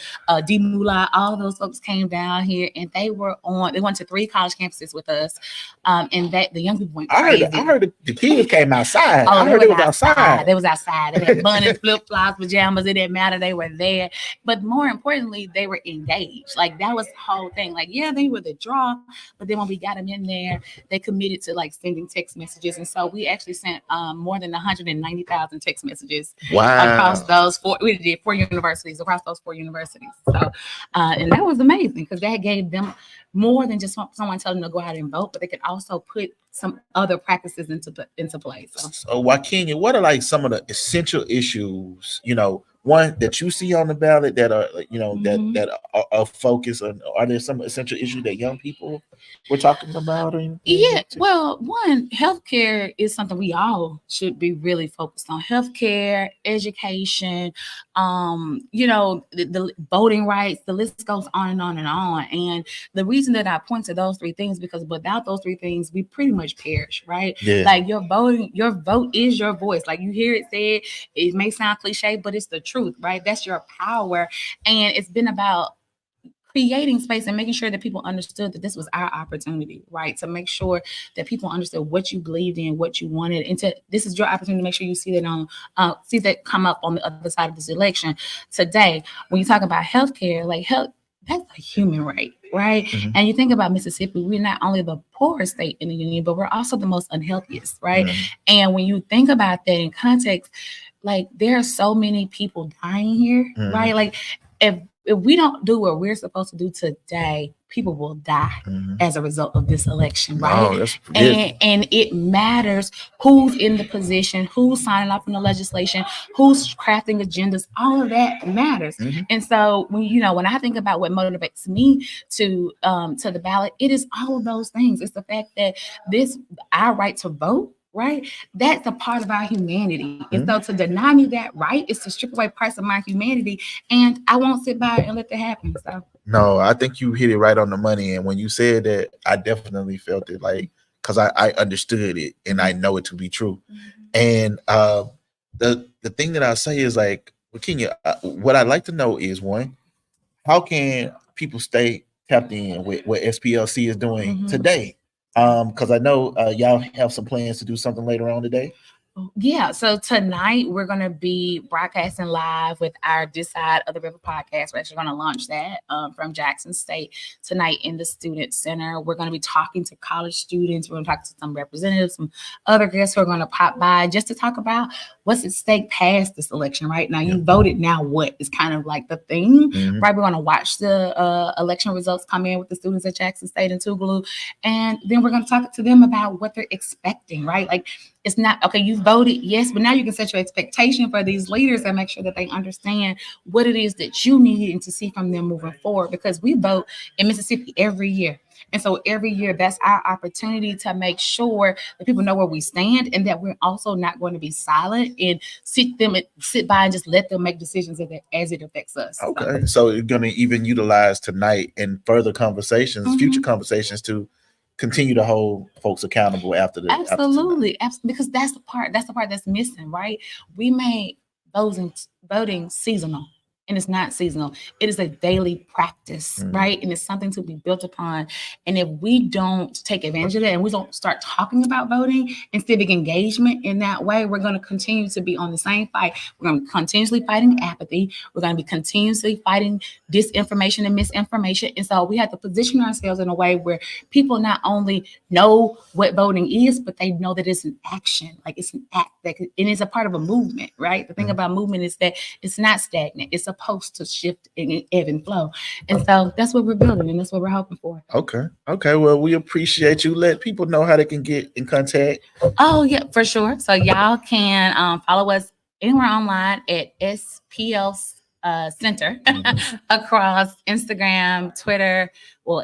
S6: D Moolah, all of those folks came down here, and they went to 3 college campuses with us. And that the young people went crazy.
S1: I heard the kids came outside.
S6: Oh,
S1: I heard they was outside.
S6: They was outside. They had bunnies, flip flops, pajamas. It didn't matter. They were there. But more importantly, they were engaged. Like that was the whole thing. Like, yeah, they were the draw, but then when we got them in there, they committed to like sending text messages. And so we actually sent more than 190,000 text messages across those 4. We did 4 universities across those 4 universities. So, and that was amazing because that gave them more than just someone telling them to go out and vote, but they could also put some other practices into place.
S1: So Joaquin, what are like some of the essential issues, one that you see on the ballot that are, you know,
S6: Mhm.
S1: that are focused on? Are there some essential issues that young people were talking about or anything?
S6: Yeah, well, one, healthcare is something we all should be really focused on. Healthcare, education, you know, the voting rights, the list goes on and on and on. And the reason that I point to those three things, because without those three things, we pretty much perish, right?
S1: Yeah.
S6: Like your vote is your voice. Like you hear it said, it may sound cliche, but it's the truth, right? That's your power. And it's been about creating space and making sure that people understood that this was our opportunity, right? To make sure that people understood what you believed in, what you wanted, and this is your opportunity to make sure you see that come up on the other side of this election. Today, when you talk about healthcare, like health, that's a human right, right?
S1: Mhm.
S6: And you think about Mississippi, we're not only the poorest state in the union, but we're also the most unhealthiest, right?
S1: Mhm.
S6: And when you think about that in context, like there are so many people dying here,
S1: Mhm.
S6: right? Like if we don't do what we're supposed to do today, people will die
S1: Mhm.
S6: as a result of this election, right?
S1: Oh, that's good.
S6: And it matters who's in the position, who's signing off on the legislation, who's crafting agendas. All of that matters.
S1: Mhm.
S6: And so when I think about what motivates me to the ballot, it is all of those things. It's the fact that our right to vote, right? That's a part of our humanity. And so to deny me that right is to strip away parts of my humanity. And I won't sit by and let that happen. So
S1: No, I think you hit it right on the money. And when you said that, I definitely felt it, like, because I understood it and I know it to be true. And the thing that I say is, like, well, Kenya, what I'd like to know is, one, how can people stay tapped in with what SPLC is doing
S6: Mhm.
S1: today? Because I know y'all have some plans to do something later on today.
S6: yeah, so tonight we're going to be broadcasting live with our This Side of the River podcast. We're actually going to launch that from Jackson State tonight in the Student Center. We're going to be talking to college students. We're going to talk to some representatives, some other guests who are going to pop by just to talk about what's at stake past this election. Right now, you voted. Now what is kind of like the thing,
S1: Mhm.
S6: right? We're going to watch the election results come in with the students at Jackson State and Tougaloo, and then we're going to talk to them about what they're expecting. Right, like. It's not okay. You voted, yes, but now you can set your expectation for these leaders and make sure that they understand what it is that you need and to see from them moving forward. Because we vote in Mississippi every year, and so every year that's our opportunity to make sure that people know where we stand and that we're also not going to be silent and sit by and just let them make decisions as it affects us.
S1: Okay, so you're gonna even utilize tonight and further conversations, future conversations, to continue to hold folks accountable after the
S6: Absolutely, because that's the part that's missing, right? We made voting seasonal, and it's not seasonal. It is a daily practice, right? And it's something to be built upon. And if we don't take advantage of that and we don't start talking about voting and civic engagement in that way, we're going to continue to be on the same fight. We're going to be continuously fighting apathy. We're going to be continuously fighting disinformation and misinformation. And so we have to position ourselves in a way where people not only know what voting is, but they know that it's an action, like it's an act, and it's a part of a movement, right? The thing about movement is that it's not stagnant. It's supposed to shift and ebb and flow. And so that's what we're building, and that's what we're hoping for.
S1: Okay. Well, we appreciate you. Let people know how they can get in contact.
S6: Oh, yeah, for sure. So y'all can follow us anywhere online at SPL Center across Instagram, Twitter,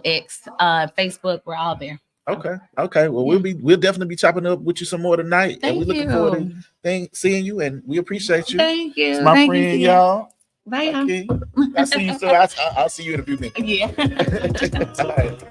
S6: X, Facebook. We're all there.
S1: Okay. Well, we'll definitely be chopping up with you some more tonight. And we're
S6: Thank
S1: looking forward to seeing you, and we appreciate you.
S6: Thank you.
S1: It's my
S6: Thank
S1: friend,
S6: you,
S1: y'all.
S6: Bye.
S1: Okay. I'll see you soon. I'll see you in a few minutes.
S6: Yeah.
S1: All right.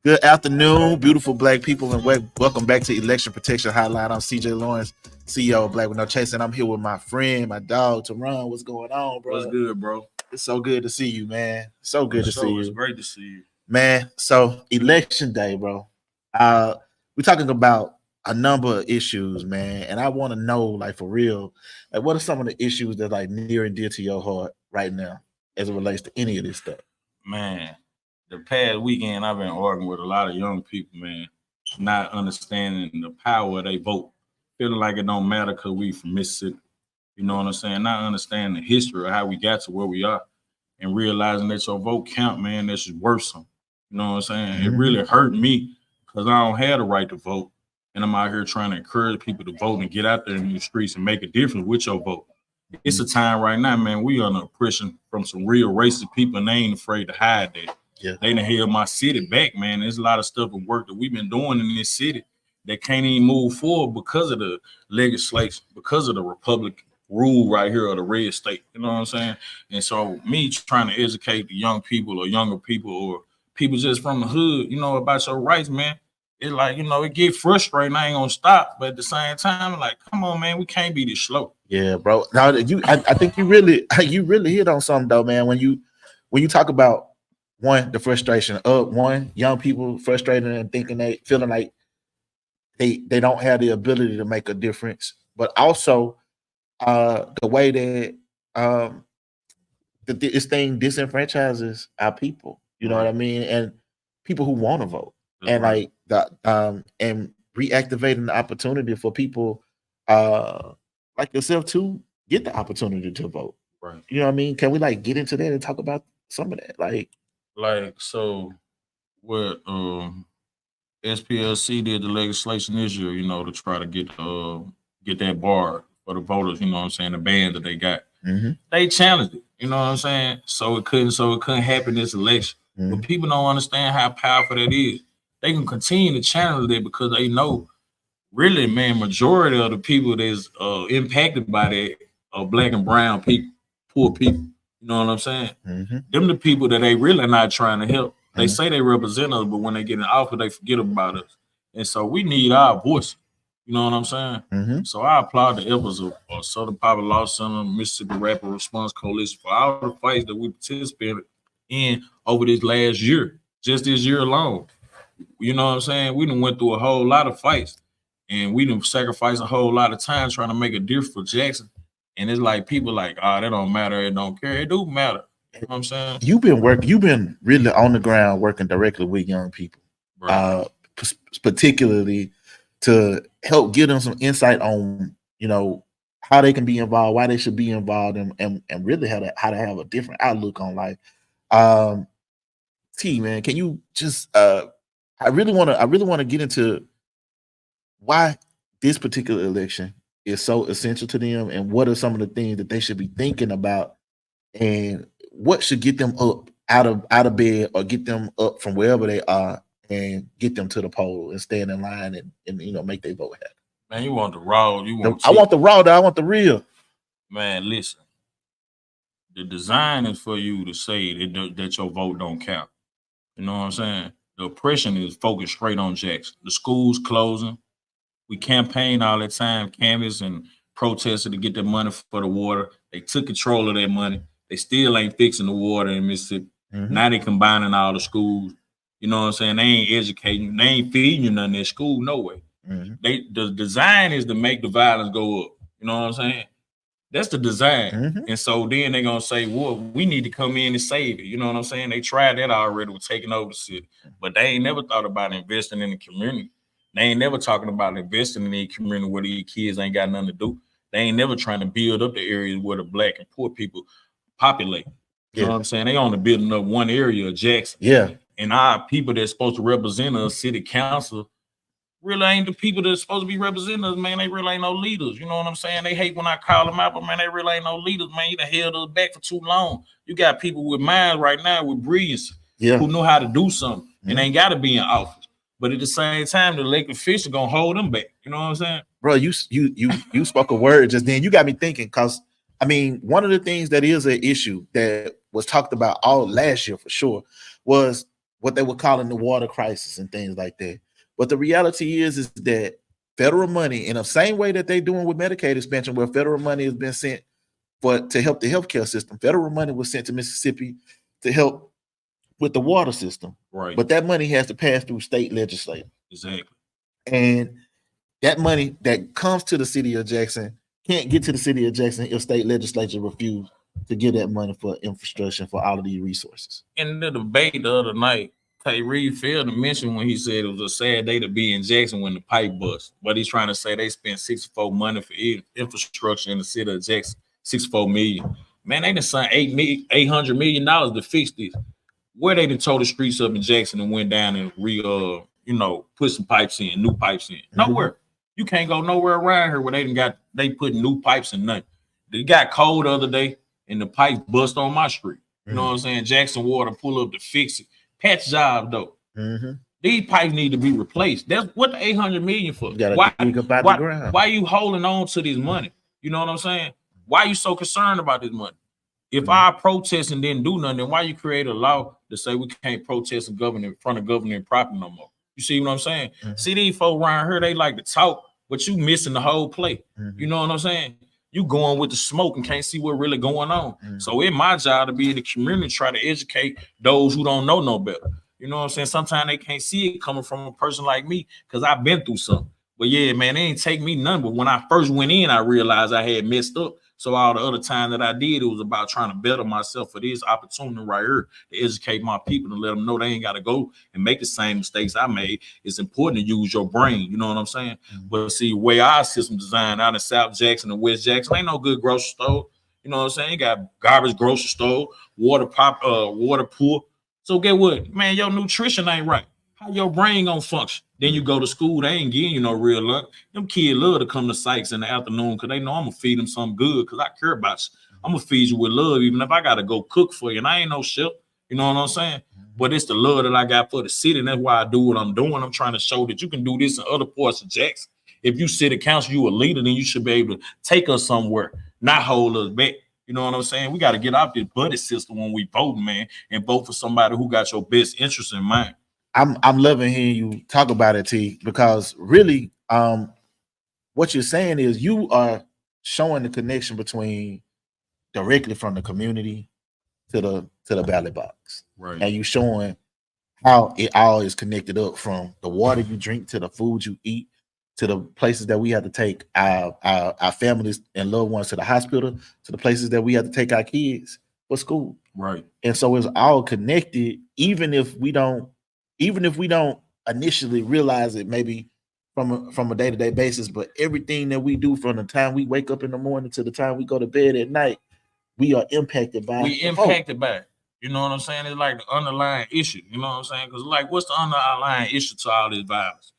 S1: Good afternoon, beautiful black people, and welcome back to Election Protection Hotline. I'm CJ Lawrence, CEO of Black with No Chase, and I'm here with my friend, my dog, Teron. What's going on, bro?
S7: What's good, bro?
S1: It's so good to see you, man. So good to see you.
S7: It's great to see you,
S1: man. So election day, bro. We're talking about a number of issues, man, and I want to know, like, for real, like, what are some of the issues that like near and dear to your heart right now as it relates to any of this stuff?
S7: man. The past weekend, I've been arguing with a lot of young people, man, not understanding the power of their vote, feeling like it don't matter because we from Mississippi. You know what I'm saying? Not understanding the history of how we got to where we are, and realizing that your vote count, man. That's just worrisome. You know what I'm saying? It really hurt me because I don't have the right to vote, and I'm out here trying to encourage people to vote and get out there in the streets and make a difference with your vote. It's a time right now, man. We under oppression from some real racist people, and they ain't afraid to hide that.
S1: Yeah.
S7: They done held my city back, man. There's a lot of stuff and work that we've been doing in this city that can't even move forward because of the legislation, because of the Republican rule right here of the red state. You know what I'm saying? And so me trying to educate the young people or younger people or people just from the hood, you know, about your rights, man. It's like, you know, it get frustrating. I ain't gonna stop, but at the same time, like, come on, man, we can't be this slow.
S1: Yeah, bro. Now I think you really hit on something though, man. When you talk about the frustration of young people frustrated and thinking feeling like they don't have the ability to make a difference, but also the way that this thing disenfranchises our people. You know what I mean? And people who want to vote.
S7: That's
S1: and
S7: right.
S1: like and reactivating the opportunity for people like yourself to get the opportunity to vote.
S7: Right.
S1: You know what I mean? Can we like get into that and talk about some of that?
S7: Like, so what SPLC did the legislation this year, you know, to try to get that bar for the voters, you know what I'm saying, the band that they got. They challenged it, you know what I'm saying? So it couldn't happen this election. But people don't understand how powerful that is. They can continue to challenge it because they know really, man, majority of the people that's impacted by that are black and brown people, poor people. You know what I'm saying? Them the people that they really not trying to help. They say they represent us, but when they get in office, they forget about us. And so we need our voice. You know what I'm saying?
S1: Mm-hmm.
S7: So I applaud the efforts of Southern Poverty Law Center, Mississippi Rapid Response Coalition for all the fights that we participated in over this last year, just this year alone. You know what I'm saying? We done went through a whole lot of fights, and we done sacrificed a whole lot of time trying to make a difference for Jackson. And it's like people like, that don't matter, it don't care. It do matter. You know what I'm saying?
S1: You've been really on the ground working directly with young people,
S7: Right.
S1: Particularly to help give them some insight on, how they can be involved, why they should be involved, and really how to have a different outlook on life. T, man, can you just I really want to get into why this particular election is so essential to them, and what are some of the things that they should be thinking about, and what should get them up out of bed, or get them up from wherever they are and get them to the poll and stand in line and make their vote happen.
S7: Man, you want the raw,
S1: I want the raw, I want the real.
S7: Man, listen. The design is for you to say that your vote don't count. You know what I'm saying? The oppression is focused straight on Jackson. The schools closing. We campaigned all that time, canvassed and protested to get their money for the water. They took control of that money. They still ain't fixing the water in Mississippi.
S1: Mm-hmm.
S7: Now they combining all the schools. You know what I'm saying? They ain't educating you. They ain't feeding you nothing in school, no way.
S1: Mm-hmm.
S7: The design is to make the violence go up. You know what I'm saying? That's the design.
S1: Mm-hmm.
S7: And so then they're going to say, well, we need to come in and save it. You know what I'm saying? They tried that already with taking over the city. But they ain't never thought about investing in the community. They ain't never talking about investing in the community where these kids ain't got nothing to do. They ain't never trying to build up the areas where the black and poor people populate. You know what I'm saying? They only building up one area of Jackson.
S1: Yeah.
S7: And our people that's supposed to represent us, city council, really ain't the people that's supposed to be representing us, man. They really ain't no leaders. You know what I'm saying? They hate when I call them out, but man, they really ain't no leaders, man. You done held us back for too long. You got people with minds right now with brilliance who know how to do something and ain't got to be in office. But at the same time, the elected official gonna hold them back. You know what I'm saying?
S1: Bro, you spoke a word just then. You got me thinking, because I mean, one of the things that is an issue that was talked about all last year for sure was what they were calling the water crisis and things like that. But the reality is that federal money, in the same way that they're doing with Medicaid expansion, where federal money has been sent to help the healthcare system, federal money was sent to Mississippi to help with the water system.
S7: Right.
S1: But that money has to pass through state legislature.
S7: Exactly.
S1: And that money that comes to the city of Jackson can't get to the city of Jackson if state legislature refuse to give that money for infrastructure for all of these resources.
S7: In the debate the other night, Reed failed to mention when he said it was a sad day to be in Jackson when the pipe bust. But he's trying to say they spent 64 money for infrastructure in the city of Jackson, 64 million. Man, they done signed $800 million to fix this. Where they done tore the streets up in Jackson and went down and put some pipes in, new pipes in.
S1: Mm-hmm.
S7: Nowhere. You can't go nowhere around here where they put new pipes in nothing. They got cold the other day and the pipes bust on my street. You know what I'm saying? Jackson Water pull up to fix it. Patch job though.
S1: Mm-hmm.
S7: These pipes need to be replaced. That's what the $800 million for. Why you holding on to this money? You know what I'm saying? Why you so concerned about this money? If our protesting didn't do nothing, then why you create a law to say we can't protest and govern in front of governing property no more? You see what I'm saying?
S1: Mm-hmm.
S7: See, these folks around here, they like to talk, but you missing the whole play.
S1: Mm-hmm.
S7: You know what I'm saying? You going with the smoke and can't see what really going on.
S1: Mm-hmm.
S7: So it's my job to be in the community, try to educate those who don't know no better. You know what I'm saying? Sometimes they can't see it coming from a person like me because I've been through something. But yeah, man, it ain't take me none. But when I first went in, I realized I had messed up. So all the other time that I did, it was about trying to better myself for this opportunity right here to educate my people and let them know they ain't got to go and make the same mistakes I made. It's important to use your brain. You know what I'm saying? Mm-hmm. But see, the way our system designed out in South Jackson and West Jackson, ain't no good grocery store. You know what I'm saying? You got garbage grocery store, water pool. So get what? Man, your nutrition ain't right. How your brain gonna function? Then you go to school, they ain't getting you no real lunch. Them kids love to come to Sykes in the afternoon because they know I'm gonna feed them something good because I care about you. I'm gonna feed you with love, even if I gotta go cook for you. And I ain't no chef, you know what I'm saying? But it's the love that I got for the city, and that's why I do what I'm doing. I'm trying to show that you can do this in other parts of Jackson. If you city council, you a leader, then you should be able to take us somewhere, not hold us back. You know what I'm saying? We got to get off this buddy system when we vote, man, and vote for somebody who got your best interest in mind.
S1: I'm loving hearing you talk about it, T, because really, what you're saying is you are showing the connection between directly from the community to the ballot box,
S7: Right.
S1: and you showing how it all is connected up from the water you drink to the food you eat to the places that we have to take our families and loved ones to the hospital to the places that we have to take our kids for school.
S7: Right.
S1: And so it's all connected, even if we don't initially realize it, maybe from a day-to-day basis. But everything that we do from the time we wake up in the morning to the time we go to bed at night, we are impacted by.
S7: We impacted by it. You know what I'm saying? It's like the underlying issue. You know what I'm saying? Because like, what's the underlying issue to all this violence?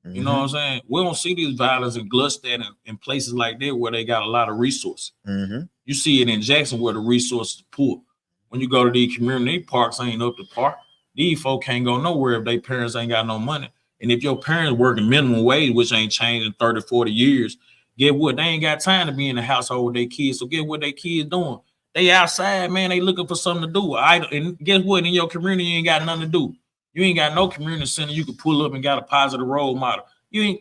S7: You know what I'm saying? We don't see this violence in Gluckstadt in places like that where they got a lot of resources. You see it in Jackson where the resources are poor. When you go to these community parks, ain't up to par. These folk can't go nowhere if their parents ain't got no money. And if your parents working minimum wage, which ain't changed in 30, 40 years, get what? They ain't got time to be in the household with their kids. So get what their kids doing. They outside, man. They looking for something to do. And guess what? In your community, you ain't got nothing to do. You ain't got no community center you can pull up and got a positive role model.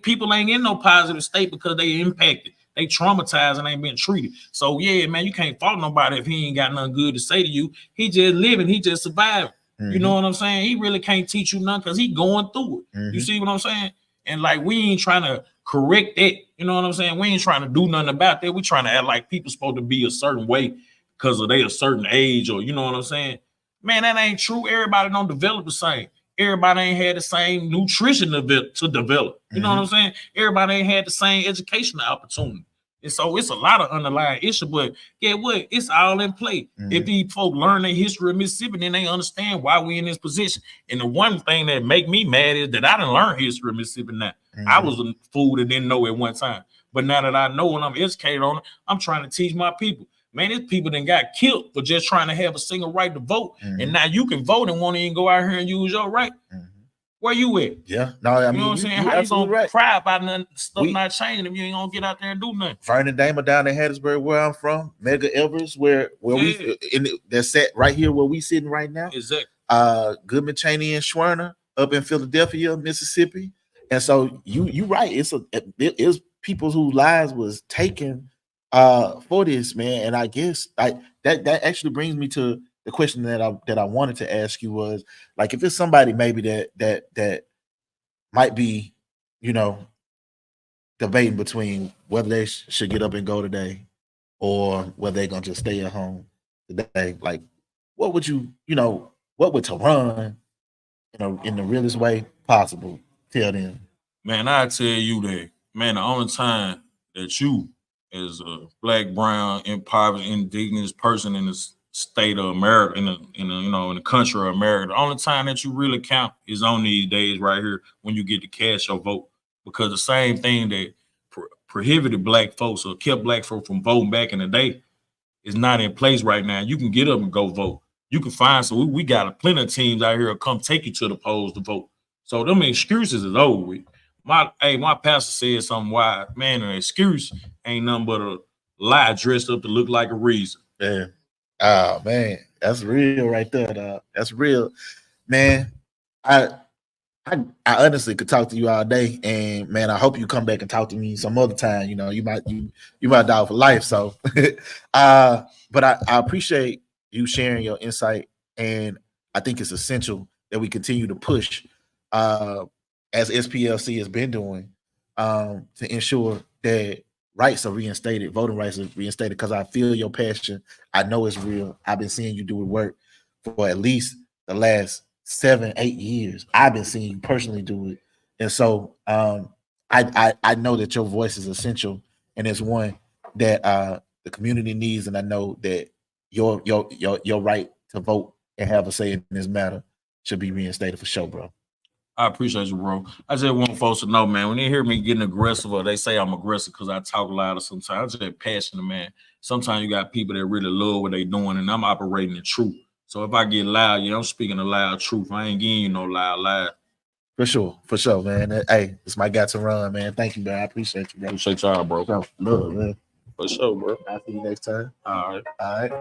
S7: People ain't in no positive state because they impacted. They traumatized and ain't been treated. So yeah, man, you can't fault nobody if he ain't got nothing good to say to you. He just living, he just surviving. You know what I'm saying? He really can't teach you nothing because he going through it. You see what I'm saying? And like, we ain't trying to correct that. You know what I'm saying? We ain't trying to do nothing about that. We trying to act like people supposed to be a certain way because of they a certain age, or you know what I'm saying? Man, that ain't true. Everybody don't develop the same. Everybody ain't had the same nutrition to develop. You know what I'm saying? Everybody ain't had the same educational opportunity. And so it's a lot of underlying issue, but get what? It's all in play. If these folk learn the history of Mississippi, then they understand why we in this position. And the one thing that make me mad is that I didn't learn history of Mississippi now. I was a fool that didn't know at one time. But now that I know and I'm educated on it, I'm trying to teach my people. Man, there's people that got killed for just trying to have a single right to vote. And now you can vote and won't even go out here and use your right. Where you at?
S1: Yeah. No, I mean,
S7: you know what I'm saying? How you gonna cry about nothing, stuff not changing if you ain't gonna get out there and do nothing?
S1: Vernon Damer down in Hattiesburg, where I'm from, Mega Evers, where we they're set right here where we sitting right now.
S7: Exactly.
S1: Goodman, Cheney, and Schwerner up in Philadelphia, Mississippi. And so you right. It is people whose lives was taken for this, man. And I guess that actually brings me to the question that I wanted to ask you was, like, if it's somebody maybe that might be, you know, debating between whether they should get up and go today or whether they're gonna just stay at home today, like, what would what would Tehran, in the realest way possible tell them?
S7: Man, I tell you that, man, the only time that you, as a black, brown, impoverished, indigenous person in the state of America, in the country of America, the only time that you really count is on these days right here when you get to cast your vote. Because the same thing that prohibited black folks or kept black folks from voting back in the day is not in place right now. You can get up and go vote. You can find, so we got plenty of teams out here to come take you to the polls to vote. So them excuses is over with. My pastor said something wise. Man, an excuse ain't nothing but a lie dressed up to look like a reason.
S1: Yeah. Oh man, that's real right there, dog. That's real, man. I honestly could talk to you all day, and man, I hope you come back and talk to me some other time. You might die for life. So, but I appreciate you sharing your insight, and I think it's essential that we continue to push, as SPLC has been doing, to ensure that rights are reinstated, voting rights are reinstated. Because I feel your passion. I know it's real. I've been seeing you do work for at least the last 7-8 years. I've been seeing you personally do it, and so I know that your voice is essential, and it's one that the community needs. And I know that your right to vote and have a say in this matter should be reinstated for sure, bro.
S7: I appreciate you, bro. I just want folks to know, man, when they hear me getting aggressive or they say I'm aggressive because I talk louder sometimes, I'm just passionate, man. Sometimes you got people that really love what they doing, and I'm operating the truth. So if I get loud, I'm speaking the loud truth. I ain't giving you no loud lie.
S1: For sure, man. Hey, it's my guy to run, man. Thank you, man. I appreciate you, bro.
S7: Appreciate y'all, bro.
S1: Love, man.
S7: For sure, bro.
S1: I'll see you next time.
S7: All right.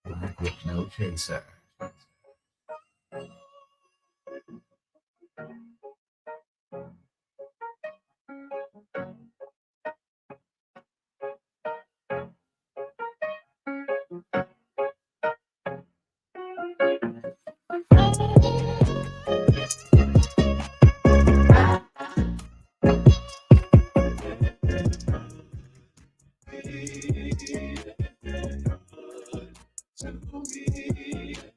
S4: Black with no chaser.
S8: Simple me.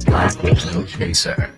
S4: Black with no chaser.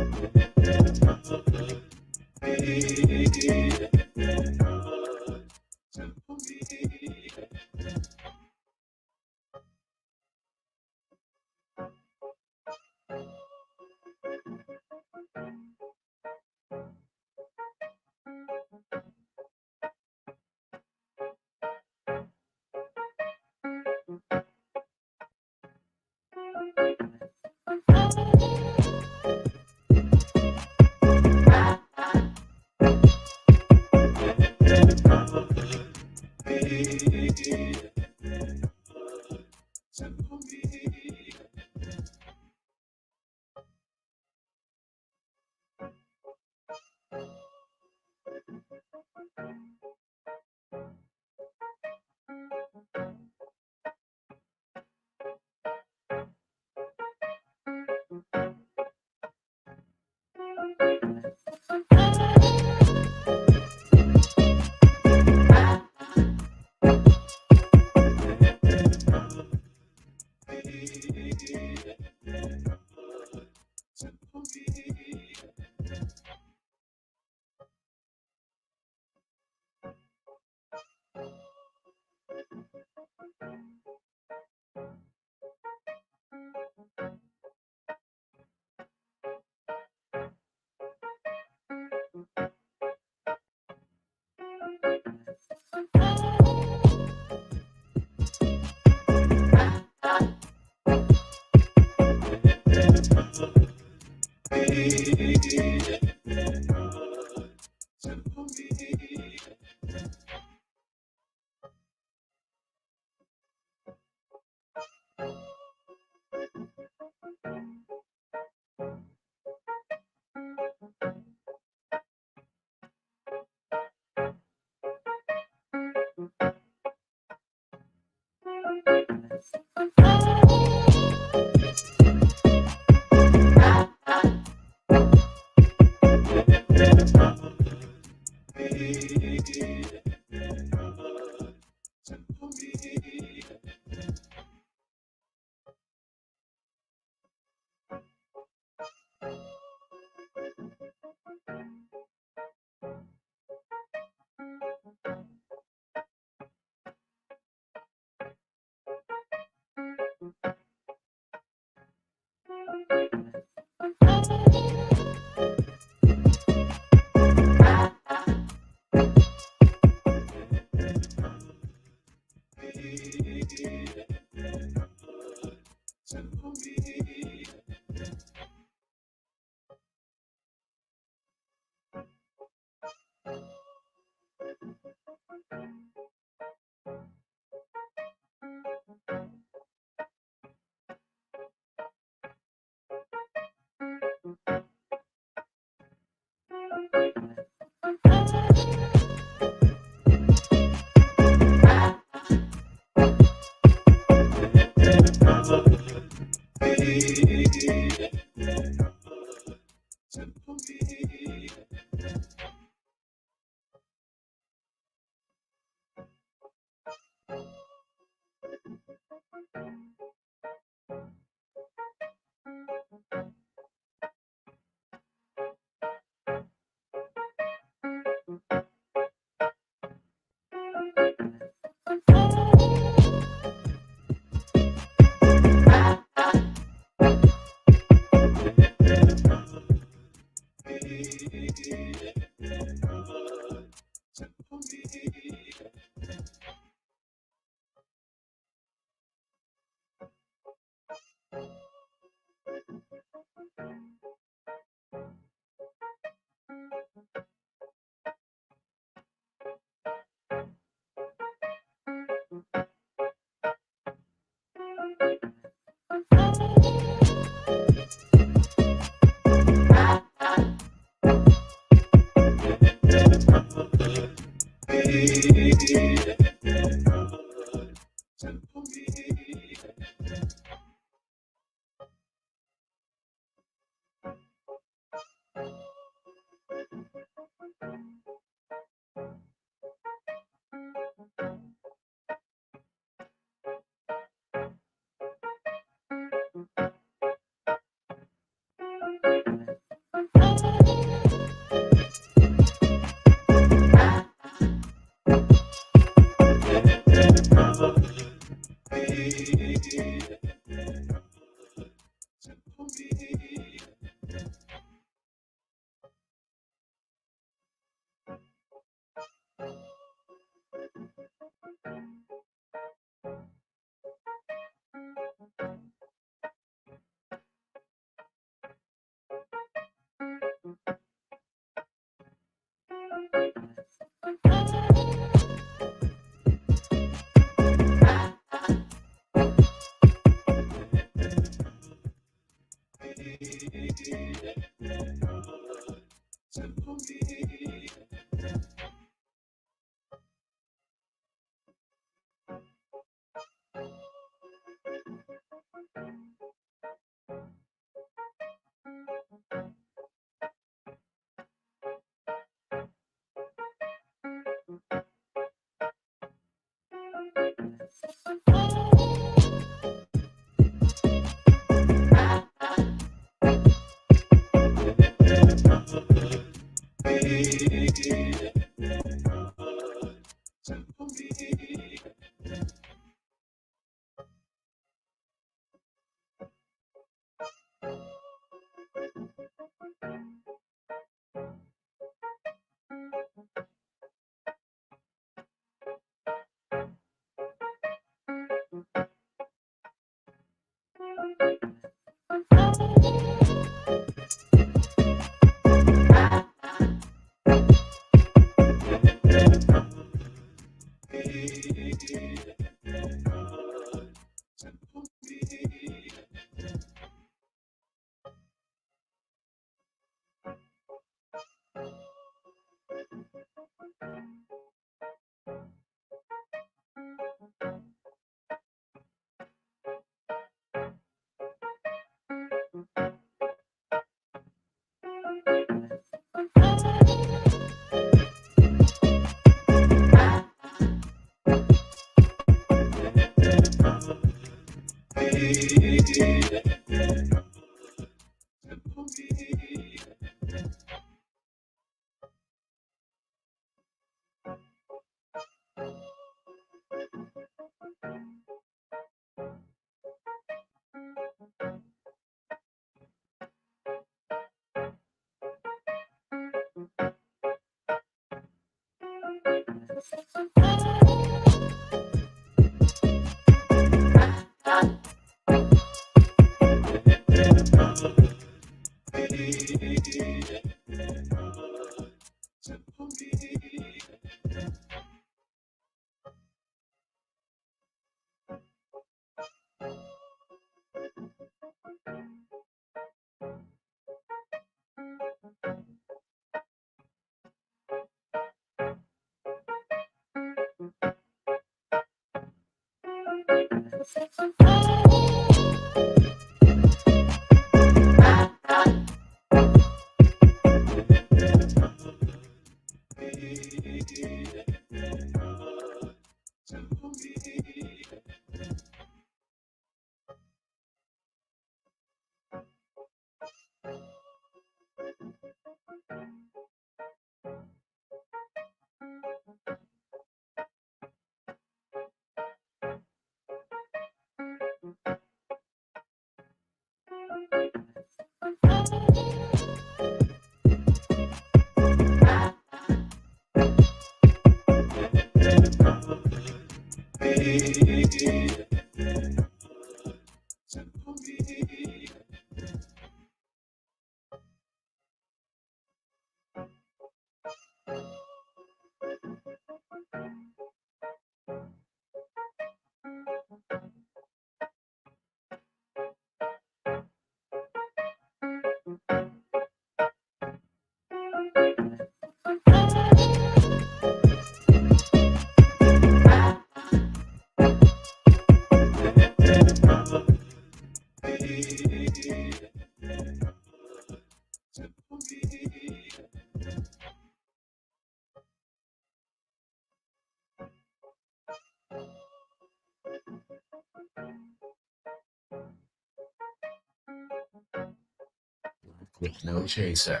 S4: with no chaser.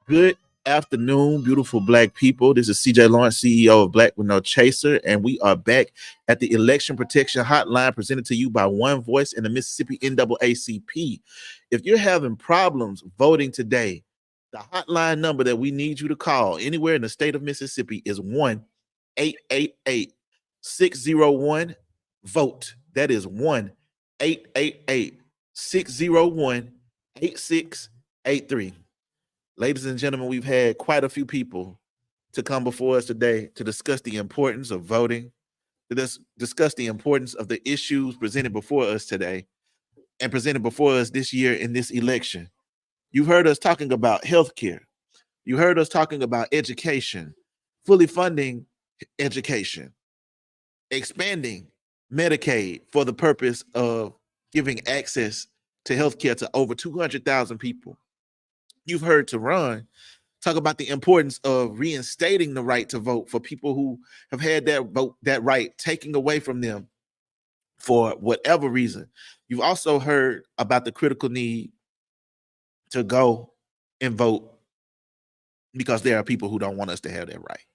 S1: Good afternoon, beautiful Black people. This is CJ Lawrence, CEO of Black with No Chaser, and we are back at the Election Protection Hotline presented to you by One Voice and the Mississippi NAACP. If you're having problems voting today, the hotline number that we need you to call anywhere in the state of Mississippi is 1-888-601-VOTE. That is 1-888-601-8683. Ladies and gentlemen, we've had quite a few people to come before us today to discuss the importance of voting, to discuss the importance of the issues presented before us today and presented before us this year in this election. You've heard us talking about healthcare. You heard us talking about education, fully funding education, expanding Medicaid for the purpose of giving access to healthcare to over 200,000 people. You've heard Teron talk about the importance of reinstating the right to vote for people who have had that right taken away from them for whatever reason. You've also heard about the critical need to go and vote because there are people who don't want us to have that right.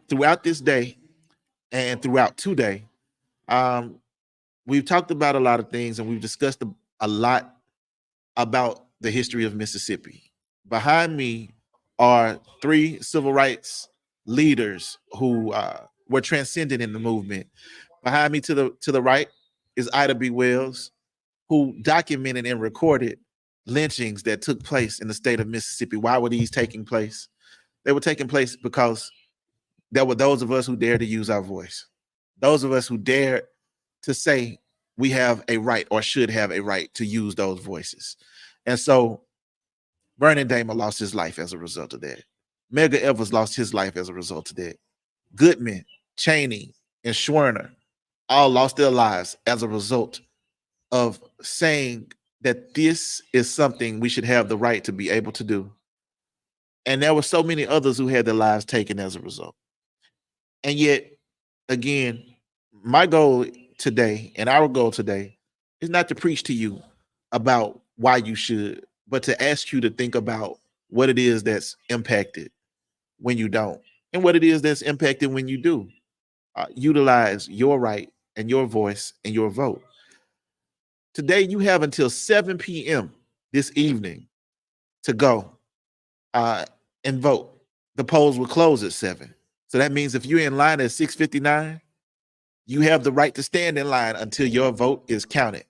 S1: Throughout this day and throughout today, we've talked about a lot of things and we've discussed a lot about the history of Mississippi. Behind me are three civil rights leaders who were transcendent in the movement. Behind me to the right is Ida B. Wells, who documented and recorded lynchings that took place in the state of Mississippi. Why were these taking place? They were taking place because there were those of us who dared to use our voice. Those of us who dared to say we have a right or should have a right to use those voices. And so Vernon Damer lost his life as a result of that. Medgar Evers lost his life as a result of that. Goodman, Cheney, and Schwerner all lost their lives as a result of saying that this is something we should have the right to be able to do. And there were so many others who had their lives taken as a result. And yet, again, my goal today and our goal today is not to preach to you about why you should, but to ask you to think about what it is that's impacted when you don't, and what it is that's impacted when you do. Utilize your right and your voice and your vote. Today, you have until 7 p.m. this evening to go and vote. The polls will close at 7. So that means if you're in line at 6:59, you have the right to stand in line until your vote is counted.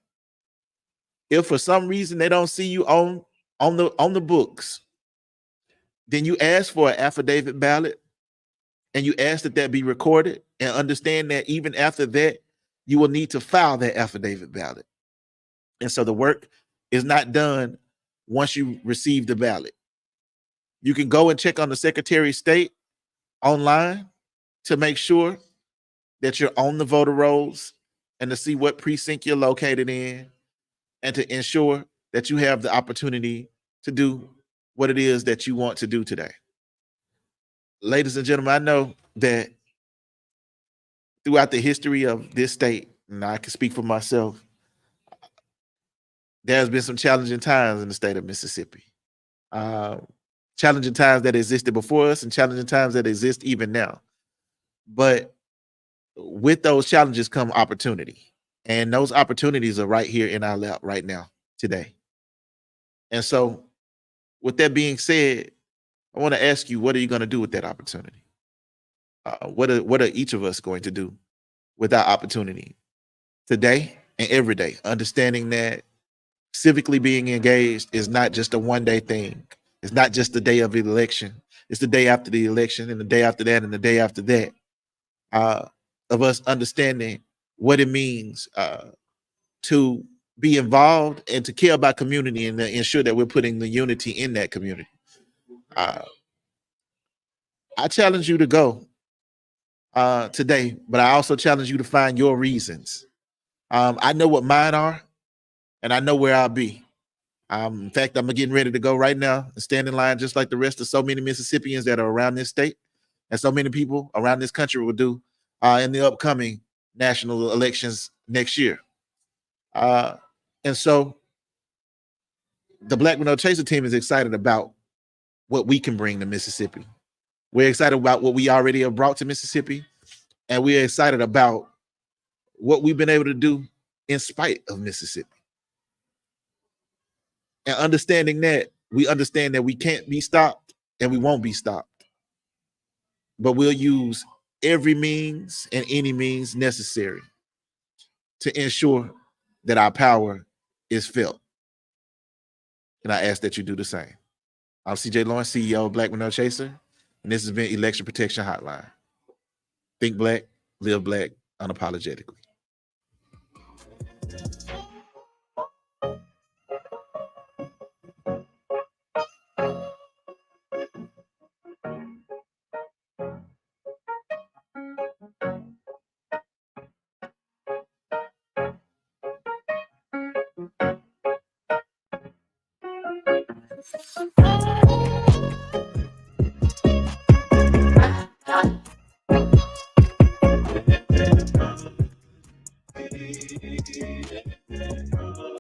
S1: If for some reason they don't see you on the books, then you ask for an affidavit ballot and you ask that be recorded, and understand that even after that, you will need to file that affidavit ballot. And so the work is not done once you receive the ballot. You can go and check on the Secretary of State online to make sure that you're on the voter rolls and to see what precinct you're located in, and to ensure that you have the opportunity to do what it is that you want to do today. Ladies and gentlemen, I know that throughout the history of this state, and I can speak for myself, there's been some challenging times in the state of Mississippi. Challenging times that existed before us and challenging times that exist even now. But with those challenges come opportunity. And those opportunities are right here in our lap right now, today. And so with that being said, I want to ask you, what are you going to do with that opportunity? What are each of us going to do with that opportunity today and every day? Understanding that civically being engaged is not just a one-day thing. It's not just the day of the election. It's the day after the election and the day after that and the day after that. Of us understanding what it means to be involved and to care about community and to ensure that we're putting the unity in that community. I challenge you to go today, but I also challenge you to find your reasons. I know what mine are, and I know where I'll be. In fact, I'm getting ready to go right now and stand in line just like the rest of so many Mississippians that are around this state and so many people around this country will do in the upcoming national elections next year. And so the Black with No Chaser team is excited about what we can bring to Mississippi. We're excited about what we already have brought to Mississippi, and we're excited about what we've been able to do in spite of Mississippi. And understanding that, we understand that we can't be stopped and we won't be stopped. But we'll use every means and any means necessary to ensure that our power is felt. And I ask that you do the same. I'm CJ Lawrence, CEO of Black with No Chaser, and this has been Election Protection Hotline. Think black, live black, unapologetically.